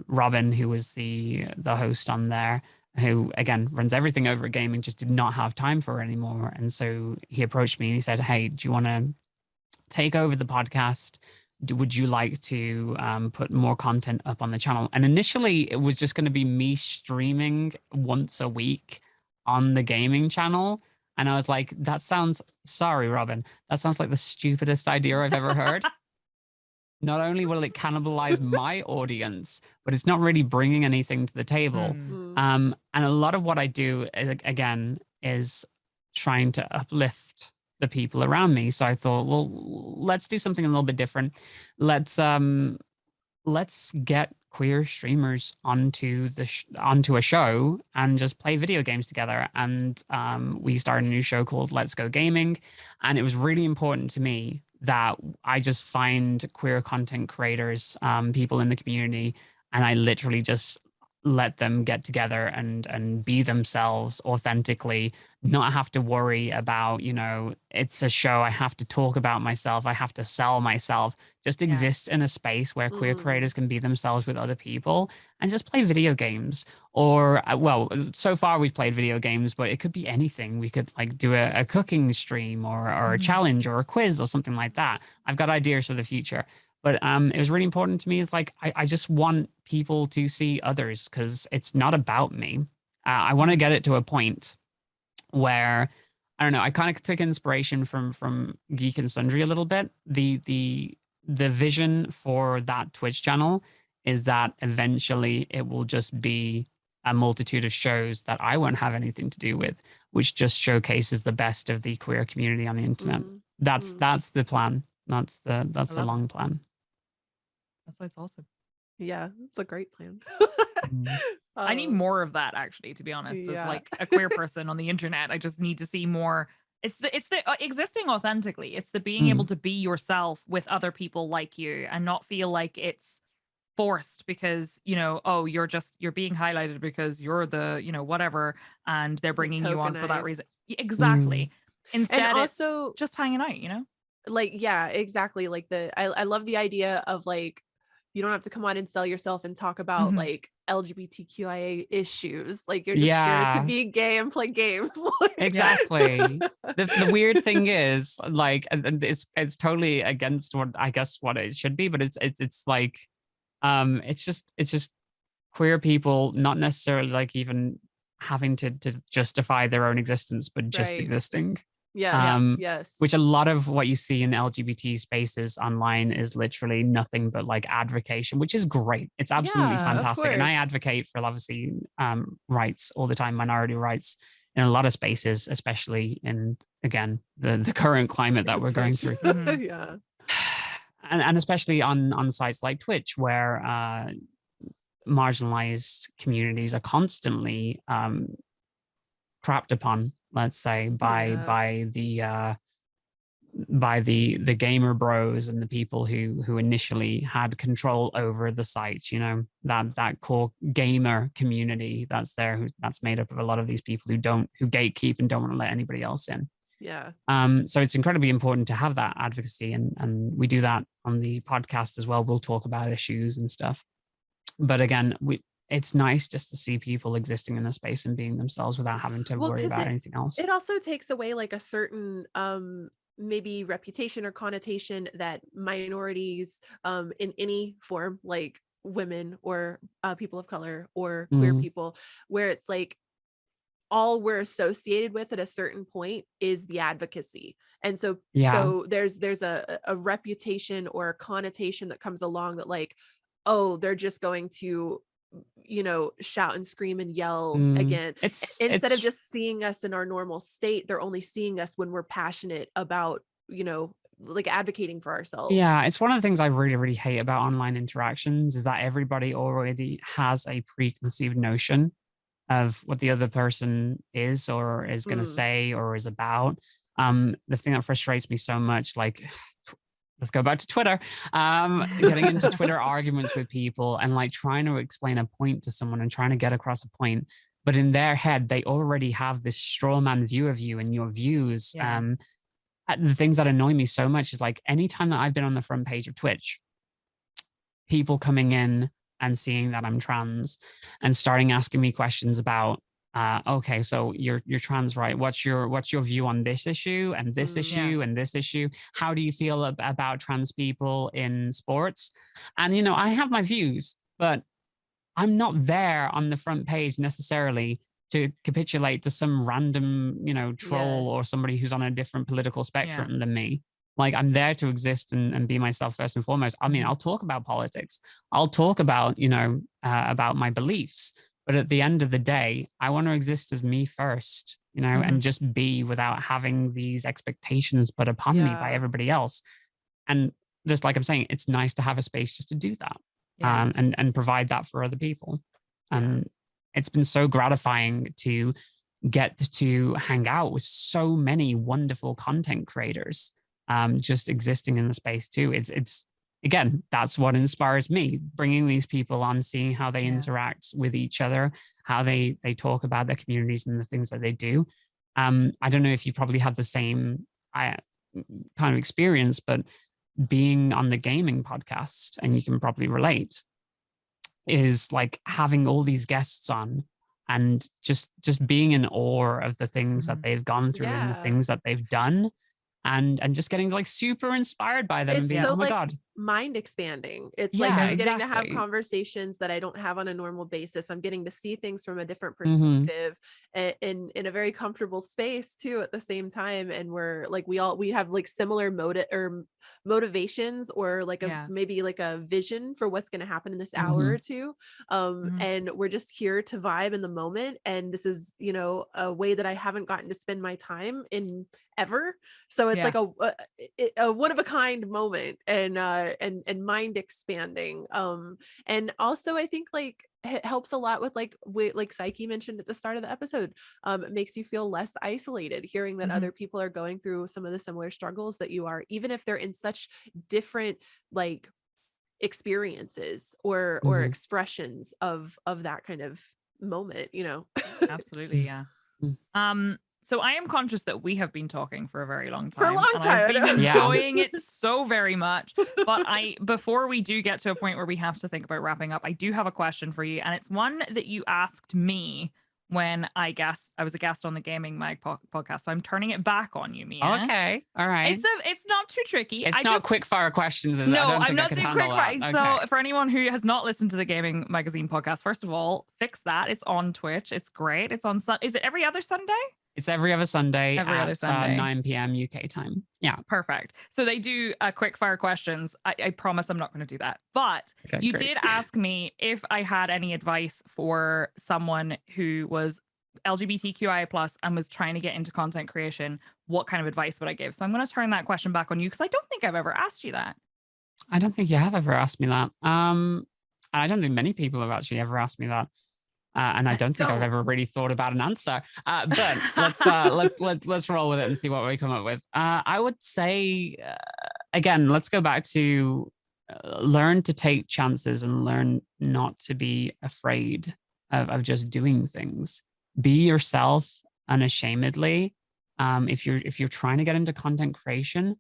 Robin, who was the host on there, who again runs everything over at gaming, just did not have time for it anymore. And so he approached me and he said, hey, do you want to take over the podcast? Would you like to put more content up on the channel? And initially it was just going to be me streaming once a week on the gaming channel. And I was like, sorry, Robin, that sounds like the stupidest idea I've ever heard. Not only will it cannibalize my audience, but it's not really bringing anything to the table. And a lot of what I do, again, is trying to uplift the people around me. So I thought, well, let's do something a little bit different. Let's get queer streamers onto a show and just play video games together. And we started a new show called Let's Go Gaming. And it was really important to me that I just find queer content creators, people in the community, and I literally just let them get together and be themselves authentically, not have to worry about, it's a show, I have to talk about myself, I have to sell myself. Just exist in a space where queer creators can be themselves with other people and just play video games. Or, well, so far we've played video games, but it could be anything. We could like do a cooking stream or a challenge or a quiz or something like that. I've got ideas for the future. But it was really important to me. Is like I just want people to see others because it's not about me. I want to get it to a point where I don't know. I kind of took inspiration from Geek and Sundry a little bit. The vision for that Twitch channel is that eventually it will just be a multitude of shows that I won't have anything to do with, which just showcases the best of the queer community on the internet. That's the plan. That's the long plan. That's awesome. Yeah, it's a great plan. I need more of that, actually, to be honest. As like a queer person on the internet, I just need to see more. It's the existing authentically. It's the being able to be yourself with other people like you and not feel like it's forced because, oh, you're being highlighted because you're the, whatever, and they're bringing you on for that reason. Exactly. Instead, and also it's just hanging out, Like, yeah, exactly. Like I love the idea of like, you don't have to come on and sell yourself and talk about like LGBTQIA issues. Like you're just here to be gay and play games. Exactly. The weird thing is like, and it's totally against what I guess what it should be, but it's like, it's just queer people not necessarily like even having to justify their own existence, but just existing. Yes. Which a lot of what you see in LGBT spaces online is literally nothing but like advocation, which is great. It's absolutely fantastic. And I advocate for obviously rights all the time, minority rights in a lot of spaces, especially in, again, the current climate that we're going through. Yeah. And especially on sites like Twitch, where marginalized communities are constantly crapped upon, let's say, by the gamer bros and the people who initially had control over the sites, that core gamer community that's there, that's made up of a lot of these people who gatekeep and don't want to let anybody else in. So it's incredibly important to have that advocacy, and we do that on the podcast as well. We'll talk about issues and stuff, but again, it's nice just to see people existing in a space and being themselves without having to worry about anything else. It also takes away like a certain maybe reputation or connotation that minorities in any form, like women or people of color or queer people, where it's like all we're associated with at a certain point is the advocacy. And so there's a reputation or a connotation that comes along that like, oh, they're just going to shout and scream and yell again. Instead of just seeing us in our normal state, they're only seeing us when we're passionate about, like advocating for ourselves. Yeah, it's one of the things I really, really hate about online interactions is that everybody already has a preconceived notion of what the other person is or is going to say or is about. The thing that frustrates me so much, like, let's go back to Twitter, getting into Twitter arguments with people and like trying to explain a point to someone and trying to get across a point. But in their head, they already have this straw man view of you and your views. The things that annoy me so much is like anytime that I've been on the front page of Twitch, people coming in and seeing that I'm trans and starting asking me questions about, okay, so you're trans, right? What's your view on this issue and this issue and this issue? How do you feel about trans people in sports? And, I have my views, but I'm not there on the front page necessarily to capitulate to some random, troll or somebody who's on a different political spectrum than me. Like I'm there to exist and be myself first and foremost. I mean, I'll talk about politics. I'll talk about, about my beliefs. But at the end of the day, I want to exist as me first, and just be without having these expectations put upon me by everybody else. And just like I'm saying, it's nice to have a space just to do that and provide that for other people. And it's been so gratifying to get to hang out with so many wonderful content creators just existing in the space too. It's again, that's what inspires me, bringing these people on, seeing how they interact with each other, how they talk about their communities and the things that they do. I don't know if you probably had the same kind of experience, but being on the gaming podcast, and you can probably relate, is like having all these guests on and just being in awe of the things that they've gone through and the things that they've done, and just getting like super inspired by them and being, so, oh my like, God, mind expanding. It's like I'm getting to have exactly. conversations that I don't have on a normal basis. I'm getting to see things from a different Mm-hmm. perspective, in a very comfortable space too at the same time. And we're like, we have like similar motivations, or like maybe like a vision for what's going to happen in this hour or two. And we're just here to vibe in the moment. And this is, you know, a way that I haven't gotten to spend my time in ever. So it's like a one of a kind moment, and mind expanding. And also I think like it helps a lot with like Psyche mentioned at the start of the episode. It makes you feel less isolated, hearing that other people are going through some of the similar struggles that you are, even if they're in such different like experiences or expressions of that kind of moment, you know. Absolutely, yeah. So I am conscious that we have been talking for a very long time. For a long time. I've been enjoying it so very much. But before we do get to a point where we have to think about wrapping up, I do have a question for you. And it's one that you asked me when I was a guest on the Gaming Mag podcast. So I'm turning it back on you, Mia. Okay. All right. It's not too tricky. It's not quick fire questions, is it? No, I don't think I'm not I doing quick fire. Okay. So for anyone who has not listened to the Gaming Magazine podcast, first of all, fix that. It's on Twitch. It's great. It's on is it every other Sunday? It's every other Sunday at 9 p.m. UK time. Yeah. Perfect. So they do quick fire questions. I promise I'm not going to do that. But you did ask me if I had any advice for someone who was LGBTQIA+ and was trying to get into content creation. What kind of advice would I give? So I'm going to turn that question back on you, because I don't think I've ever asked you that. I don't think you have ever asked me that. I don't think many people have actually ever asked me that. And I don't think I've ever really thought about an answer. But let's roll with it and see what we come up with. I would say, again, let's go back to learn to take chances and learn not to be afraid of just doing things. Be yourself unashamedly. If you're trying to get into content creation,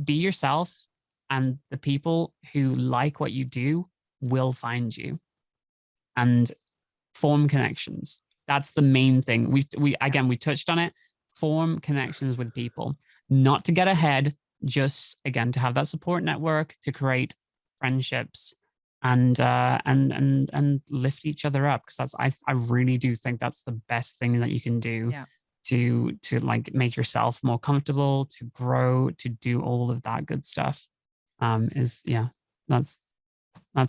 be yourself, and the people who like what you do will find you. And form connections. That's the main thing. We touched on it. Form connections with people, not to get ahead, just again to have that support network, to create friendships and lift each other up. Because I really do think that's the best thing that you can do to like make yourself more comfortable, to grow, to do all of that good stuff. That's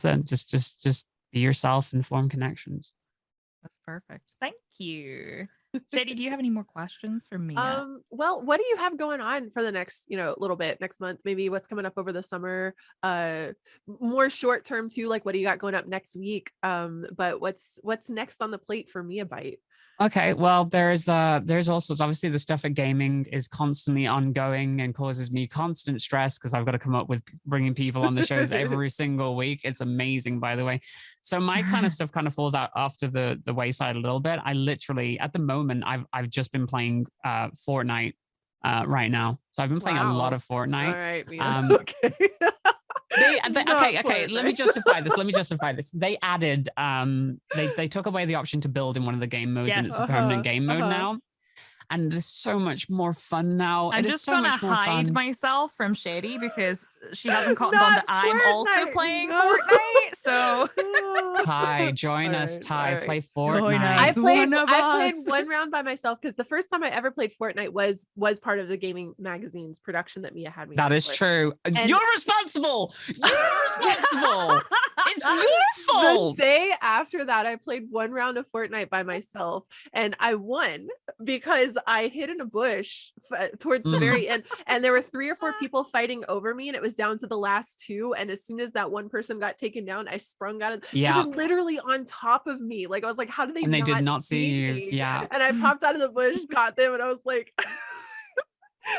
it. Just be yourself and form connections. That's perfect. Thank you. Shady, do you have any more questions for me? Well, what do you have going on for the next, little bit, next month? Maybe what's coming up over the summer? More short term too, like what do you got going up next week? But what's next on the plate for Miabyte? Okay, well, there's all sorts. Obviously, the stuff at gaming is constantly ongoing and causes me constant stress because I've got to come up with bringing people on the shows every single week. It's amazing, by the way. So my kind of stuff kind of falls out after the wayside a little bit. I literally, at the moment, I've just been playing Fortnite right now. So I've been playing a lot of Fortnite. All right, Mia. Okay. Okay. Let me justify this. They added, they took away the option to build in one of the game modes, and it's a permanent game mode now. And it's so much more fun now. I'm just gonna hide myself from Shady because she hasn't caught on that I'm also playing Fortnite. So Ty, join us. Ty, play Fortnite. I played one round by myself because the first time I ever played Fortnite was part of the Gaming Magazine's production that Mia had me. That is true. And you're responsible. It's your fault. The day after that, I played one round of Fortnite by myself, and I won because I hid in a bush towards the very end, and there were 3 or 4 people fighting over me, and it was down to the last 2. And as soon as that one person got taken down, I sprung out of. They were literally on top of me. Like I was like, how did they? And they did not see you. Me? Yeah. And I popped out of the bush, got them, and I was like.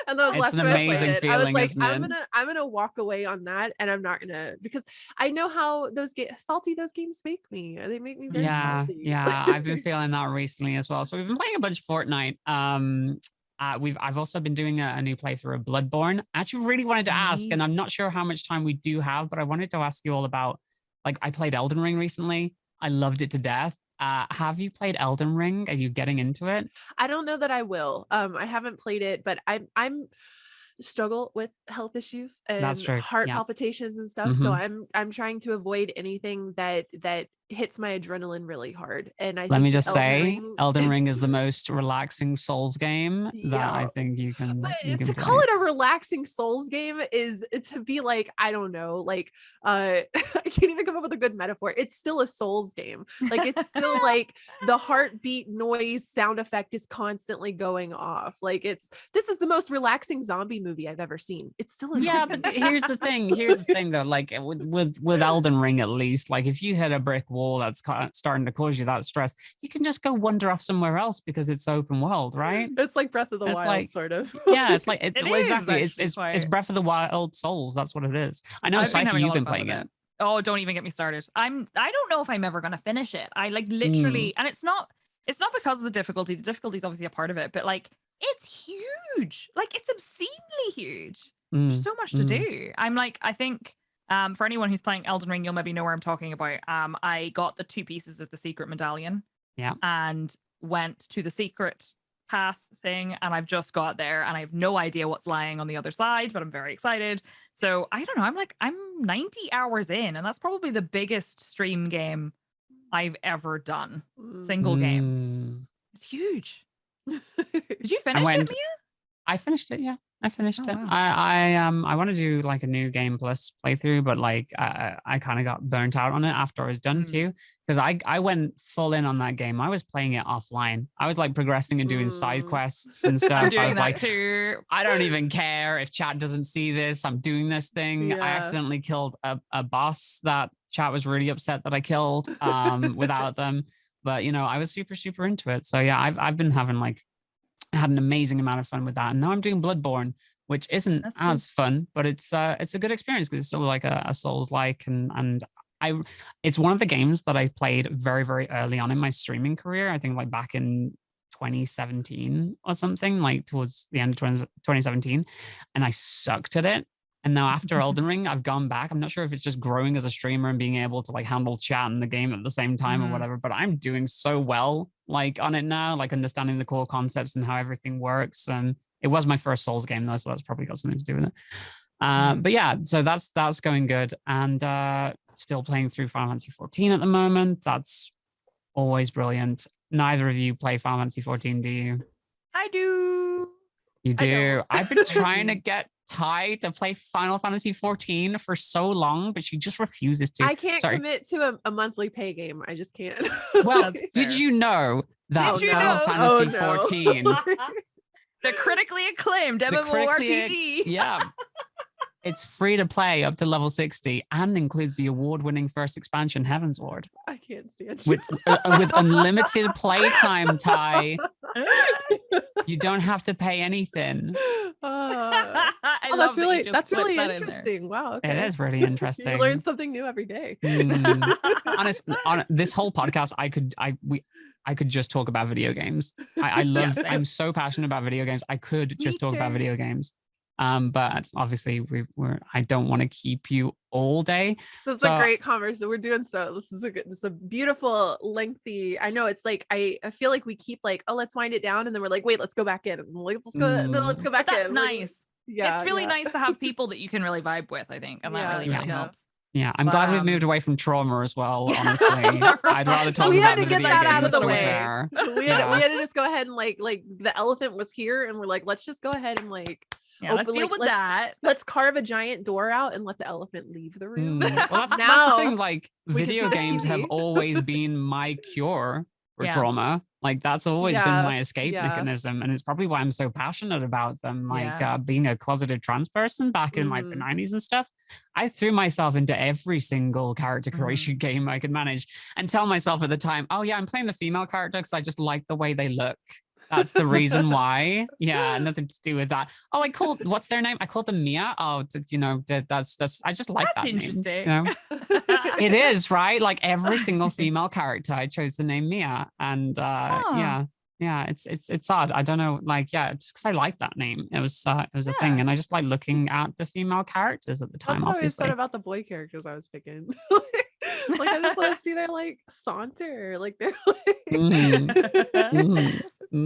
And that was It's last an time I played amazing it. I was feeling, like, isn't it? I'm gonna walk away on that, and I'm not gonna, because I know how salty those games make me. They make me very Yeah, salty. yeah. I've been feeling that recently as well. So we've been playing a bunch of Fortnite. I've also been doing a new playthrough of Bloodborne. I actually really wanted to ask, and I'm not sure how much time we do have, but I wanted to ask you all about, like, I played Elden Ring recently. I loved it to death. Have you played Elden Ring? Are you getting into it? I don't know that I will. I haven't played it, but I'm struggle with health issues That's and true. heart Yeah. palpitations and stuff. So I'm trying to avoid anything that hits my adrenaline really hard. And I Let me think just Elden say, Ring Elden Ring is the most relaxing Souls game that I yeah. think you But can to call play. it a relaxing Souls game is to be like, I don't know, like I can't even come up with a good metaphor. It's still a Souls game. Like it's still like the heartbeat noise sound effect is constantly going off. Like this is the most relaxing zombie movie I've ever seen. It's still a Yeah, zombie but movie. here's the thing. Here's the thing, though. Like with Elden Ring, at least, like if you hit a brick wall that's starting to cause you that stress, you can just go wander off somewhere else because it's open world, right? It's like Breath of the It's Wild, like, sort of. yeah, it's like It well, is exactly. actually It's quite. Breath of the Wild Souls. That's what it is. I know, I've been Psyche, having a you've lot of been fun playing with it. Oh, don't even get me started. I don't know if I'm ever gonna finish it. I like Mm. literally, and it's not because of the difficulty. The difficulty is obviously a part of it, but like it's huge. Like it's obscenely huge. There's so much to do. I'm like, I think for anyone who's playing Elden Ring, you'll maybe know where I'm talking about. I got the 2 pieces of the secret medallion. Yeah. And went to the secret path thing, and I've just got there, and I have no idea what's lying on the other side, but I'm very excited. So I don't know. I'm 90 hours in, and that's probably the biggest stream game I've ever done. Single game. It's huge. Did you finish it, Mia? I finished it, yeah. I finished it. Wow. I want to do like a new game plus playthrough, but like I kind of got burnt out on it after I was done too, because I went full in on that game. I was playing it offline. I was like progressing and doing side quests and stuff. I'm doing I was that like, too. I don't even care if chat doesn't see this. I'm doing this thing. I accidentally killed a boss that chat was really upset that I killed without them. But you know, I was super into it. So yeah, I've been having like. I had an amazing amount of fun with that, and now I'm doing Bloodborne, which isn't as fun, but it's a good experience because it's still like a Souls-like, and it's one of the games that I played very early on in my streaming career. I think like back in 2017 or something, like towards the end of 2017, and I sucked at it. And now after Elden Ring, I've gone back. I'm not sure if it's just growing as a streamer and being able to like handle chat and the game at the same time or whatever, but I'm doing so well like on it now, like understanding the core concepts and how everything works. And it was my first Souls game though, so that's probably got something to do with it. But yeah, so that's going good. And still playing through Final Fantasy 14 at the moment. That's always brilliant. Neither of you play Final Fantasy 14, do you? I do. You do. I've been trying to get Ty to play Final Fantasy 14 for so long, but she just refuses to. I can't commit to a monthly pay game. I just can't. Well, did you know that Final Fantasy 14, the critically acclaimed MMORPG, yeah, it's free to play up to level 60 and includes the award-winning first expansion, Heavensward. I can't stand you. With unlimited playtime, Ty. You don't have to pay anything. That's really interesting. Wow. Okay. It is really interesting. You learn something new every day. Honestly, this whole podcast, I could just talk about video games. I love. I'm so passionate about video games. I could just talk about video games. But obviously I don't want to keep you all day. This is a great conversation. We're doing this is a beautiful, lengthy. I know it's like I feel like we keep like, oh, let's wind it down, and then we're like, wait, let's go back in. Let's go back in. That's nice. Yeah, it's really nice to have people that you can really vibe with, I think, and that really helps. Yeah, I'm glad we've moved away from trauma as well, honestly. I'd rather talk we about had to get that out of the way. We had Yeah. to just go ahead and like the elephant was here, and we're like, let's just go ahead and like let's deal with that. Let's carve a giant door out and let the elephant leave the room. Well, that's the thing. Like, video games have always been my cure for trauma. Like, that's always been my escape mechanism, and it's probably why I'm so passionate about them. Like, being a closeted trans person back in like the 90s and stuff, I threw myself into every single character creation game I could manage, and tell myself at the time, oh yeah, I'm playing the female character because I just like the way they look. That's the reason why. Yeah, nothing to do with that. Oh, what's their name? I called them Mia. Oh, that's I just like That's that name. interesting. It is, right? Like every single female character, I chose the name Mia. And yeah, it's odd. I don't know, like, yeah, just because I like that name. It was a thing. And I just like looking at the female characters at the time. That's what I always obviously. said about the boy characters I was picking. Like I just want to see their like saunter, like they're like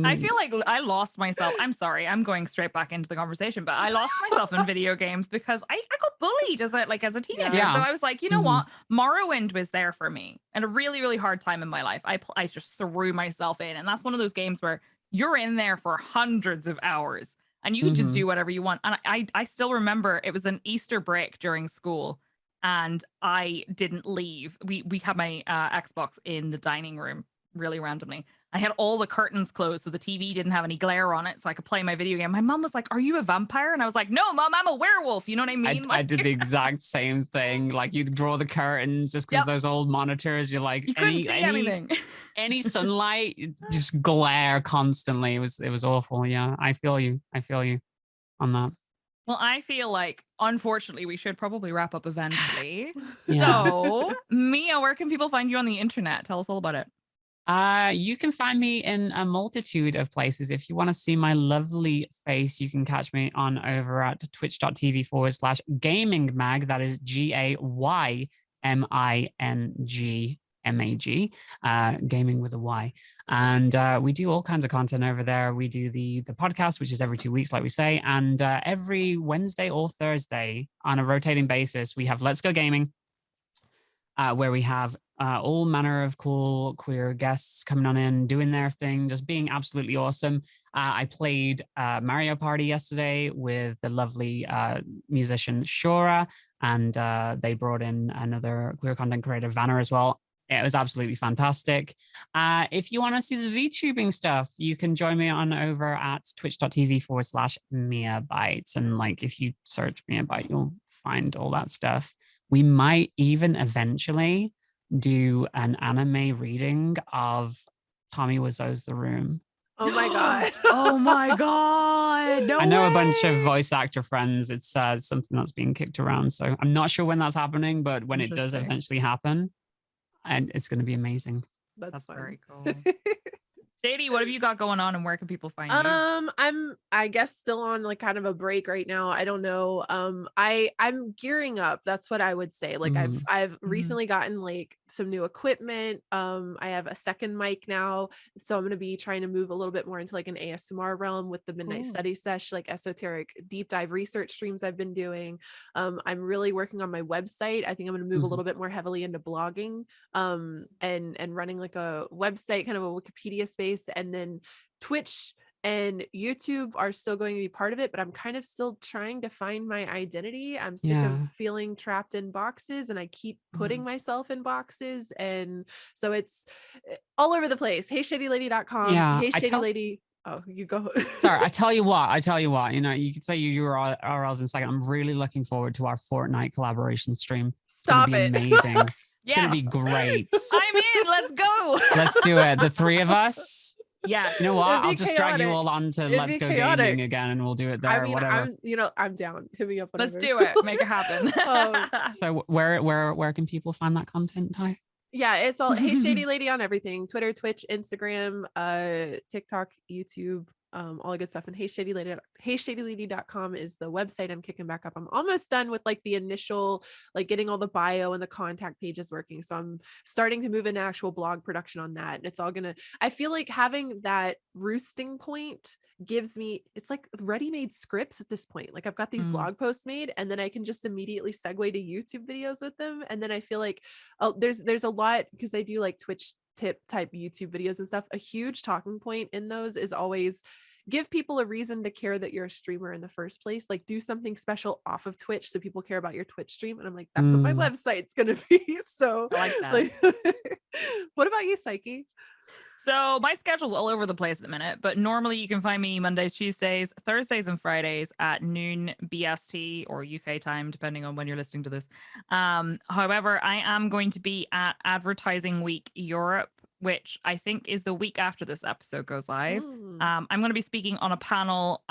I feel like I lost myself. I'm sorry, I'm going straight back into the conversation, but I lost myself in video games because I got bullied as a teenager. Yeah. So I was like, you know what? Morrowind was there for me at a really, really hard time in my life. I just threw myself in. And that's one of those games where you're in there for hundreds of hours and you can just do whatever you want. And I still remember it was an Easter break during school and I didn't leave. We had my Xbox in the dining room really randomly. I had all the curtains closed so the TV didn't have any glare on it so I could play my video game. My mom was like, "Are you a vampire?" And I was like, "No, Mom, I'm a werewolf." You know what I mean? I did the exact same thing. Like you'd draw the curtains just because those old monitors. You're like, you couldn't see anything. Any sunlight, just glare constantly. It was awful. Yeah, I feel you on that. Well, I feel like, unfortunately, we should probably wrap up eventually. Yeah. So, Mia, where can people find you on the internet? Tell us all about it. You can find me in a multitude of places. If you want to see my lovely face, you can catch me on over at twitch.tv/gamingmag. That is GAYMINGMAG, gaming with a Y. And we do all kinds of content over there. We do the podcast, which is every 2 weeks, like we say. And every Wednesday or Thursday on a rotating basis, we have Let's Go Gaming, where we have all manner of cool queer guests coming on in, doing their thing, just being absolutely awesome. I played Mario Party yesterday with the lovely musician Shora, and they brought in another queer content creator, Vanna, as well. It was absolutely fantastic. If you want to see the VTubing stuff, you can join me on over at twitch.tv/Miabyte. And like, if you search Miabyte, you'll find all that stuff. We might even eventually do an anime reading of Tommy Wiseau's The Room. Oh my god. Oh my god. No I know way. a bunch of voice actor friends. It's something that's being kicked around. So I'm not sure when that's happening, but when it does eventually happen, and it's going to be amazing. That's very cool. Shady, what have you got going on and where can people find you? I'm I guess still on like kind of a break right now. I don't know. I'm gearing up. That's what I would say. Like I've recently gotten like some new equipment. I have a second mic now. So I'm gonna be trying to move a little bit more into like an ASMR realm with the Midnight Study Sesh, like esoteric deep dive research streams I've been doing. I'm really working on my website. I think I'm gonna move a little bit more heavily into blogging, and running like a website, kind of a Wikipedia space. And then Twitch and YouTube are still going to be part of it, but I'm kind of still trying to find my identity. I'm sick of feeling trapped in boxes, and I keep putting myself in boxes, and so it's all over the place. HeyShadyLady.com. Hey Shady Lady. Oh, you go. Sorry, I tell you what, you know, you could say your URLs in a second. I'm really looking forward to our Fortnite collaboration stream. Stop it. Amazing. It's going to be great. I'm in. Let's go. Let's do it. The three of us. Yeah. You know what? I'll just drag you all on to Let's Go Gaming again, and we'll do it there or whatever. I'm down. Hit me up. Whatever. Let's do it. Make it happen. So where can people find that content, Ty? Yeah, it's all Hey Shady Lady on everything: Twitter, Twitch, Instagram, TikTok, YouTube, all the good stuff. And HeyShadyLady.com is the website I'm kicking back up. I'm almost done with like the initial, like getting all the bio and the contact pages working. So I'm starting to move into actual blog production on that. And it's all I feel like having that roosting point gives me, it's like ready-made scripts at this point. Like I've got these blog posts made, and then I can just immediately segue to YouTube videos with them. And then I feel like there's a lot, because I do like Twitch tip type YouTube videos and stuff. A huge talking point in those is always give people a reason to care that you're a streamer in the first place. Like do something special off of Twitch so people care about your Twitch stream. And I'm like, that's what my website's gonna be. So I like that. What about you, Psyche? So my schedule's all over the place at the minute, but normally you can find me Mondays, Tuesdays, Thursdays, and Fridays at noon BST or UK time, depending on when you're listening to this. However, I am going to be at Advertising Week Europe which I think is the week after this episode goes live. Mm. I'm going to be speaking on a panel.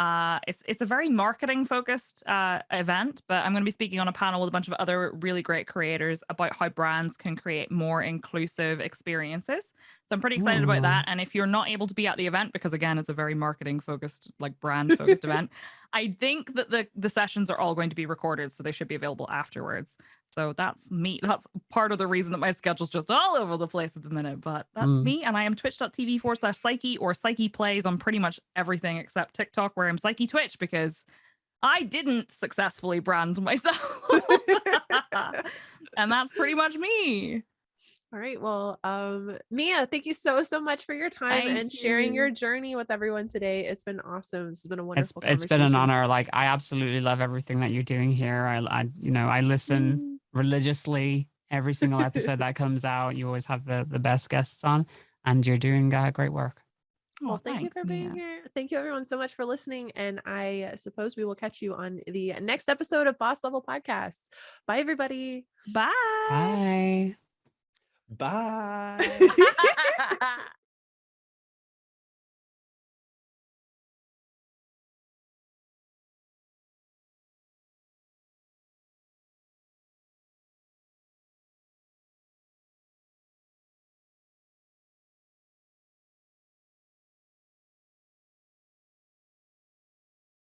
It's a very marketing focused event, but I'm going to be speaking on a panel with a bunch of other really great creators about how brands can create more inclusive experiences. So I'm pretty excited about that. And if you're not able to be at the event, because again, it's a very marketing focused, like brand focused event, I think that the sessions are all going to be recorded, so they should be available afterwards. So that's me. That's part of the reason that my schedule's just all over the place at the minute, but that's me. And I am twitch.tv/Psyche or Psyche Plays on pretty much everything except TikTok, where I'm Psyche Twitch, because I didn't successfully brand myself. And that's pretty much me. All right. Well, Mia, thank you so much for your time and sharing your journey with everyone today. It's been awesome. This has been a wonderful conversation. It's been an honor. Like, I absolutely love everything that you're doing here. I listen religiously every single episode that comes out. You always have the best guests on, and you're doing great work. Well, thank you for being here. Thank you everyone so much for listening. And I suppose we will catch you on the next episode of Boss Level Podcasts. Bye, everybody. Bye. Bye. Bye.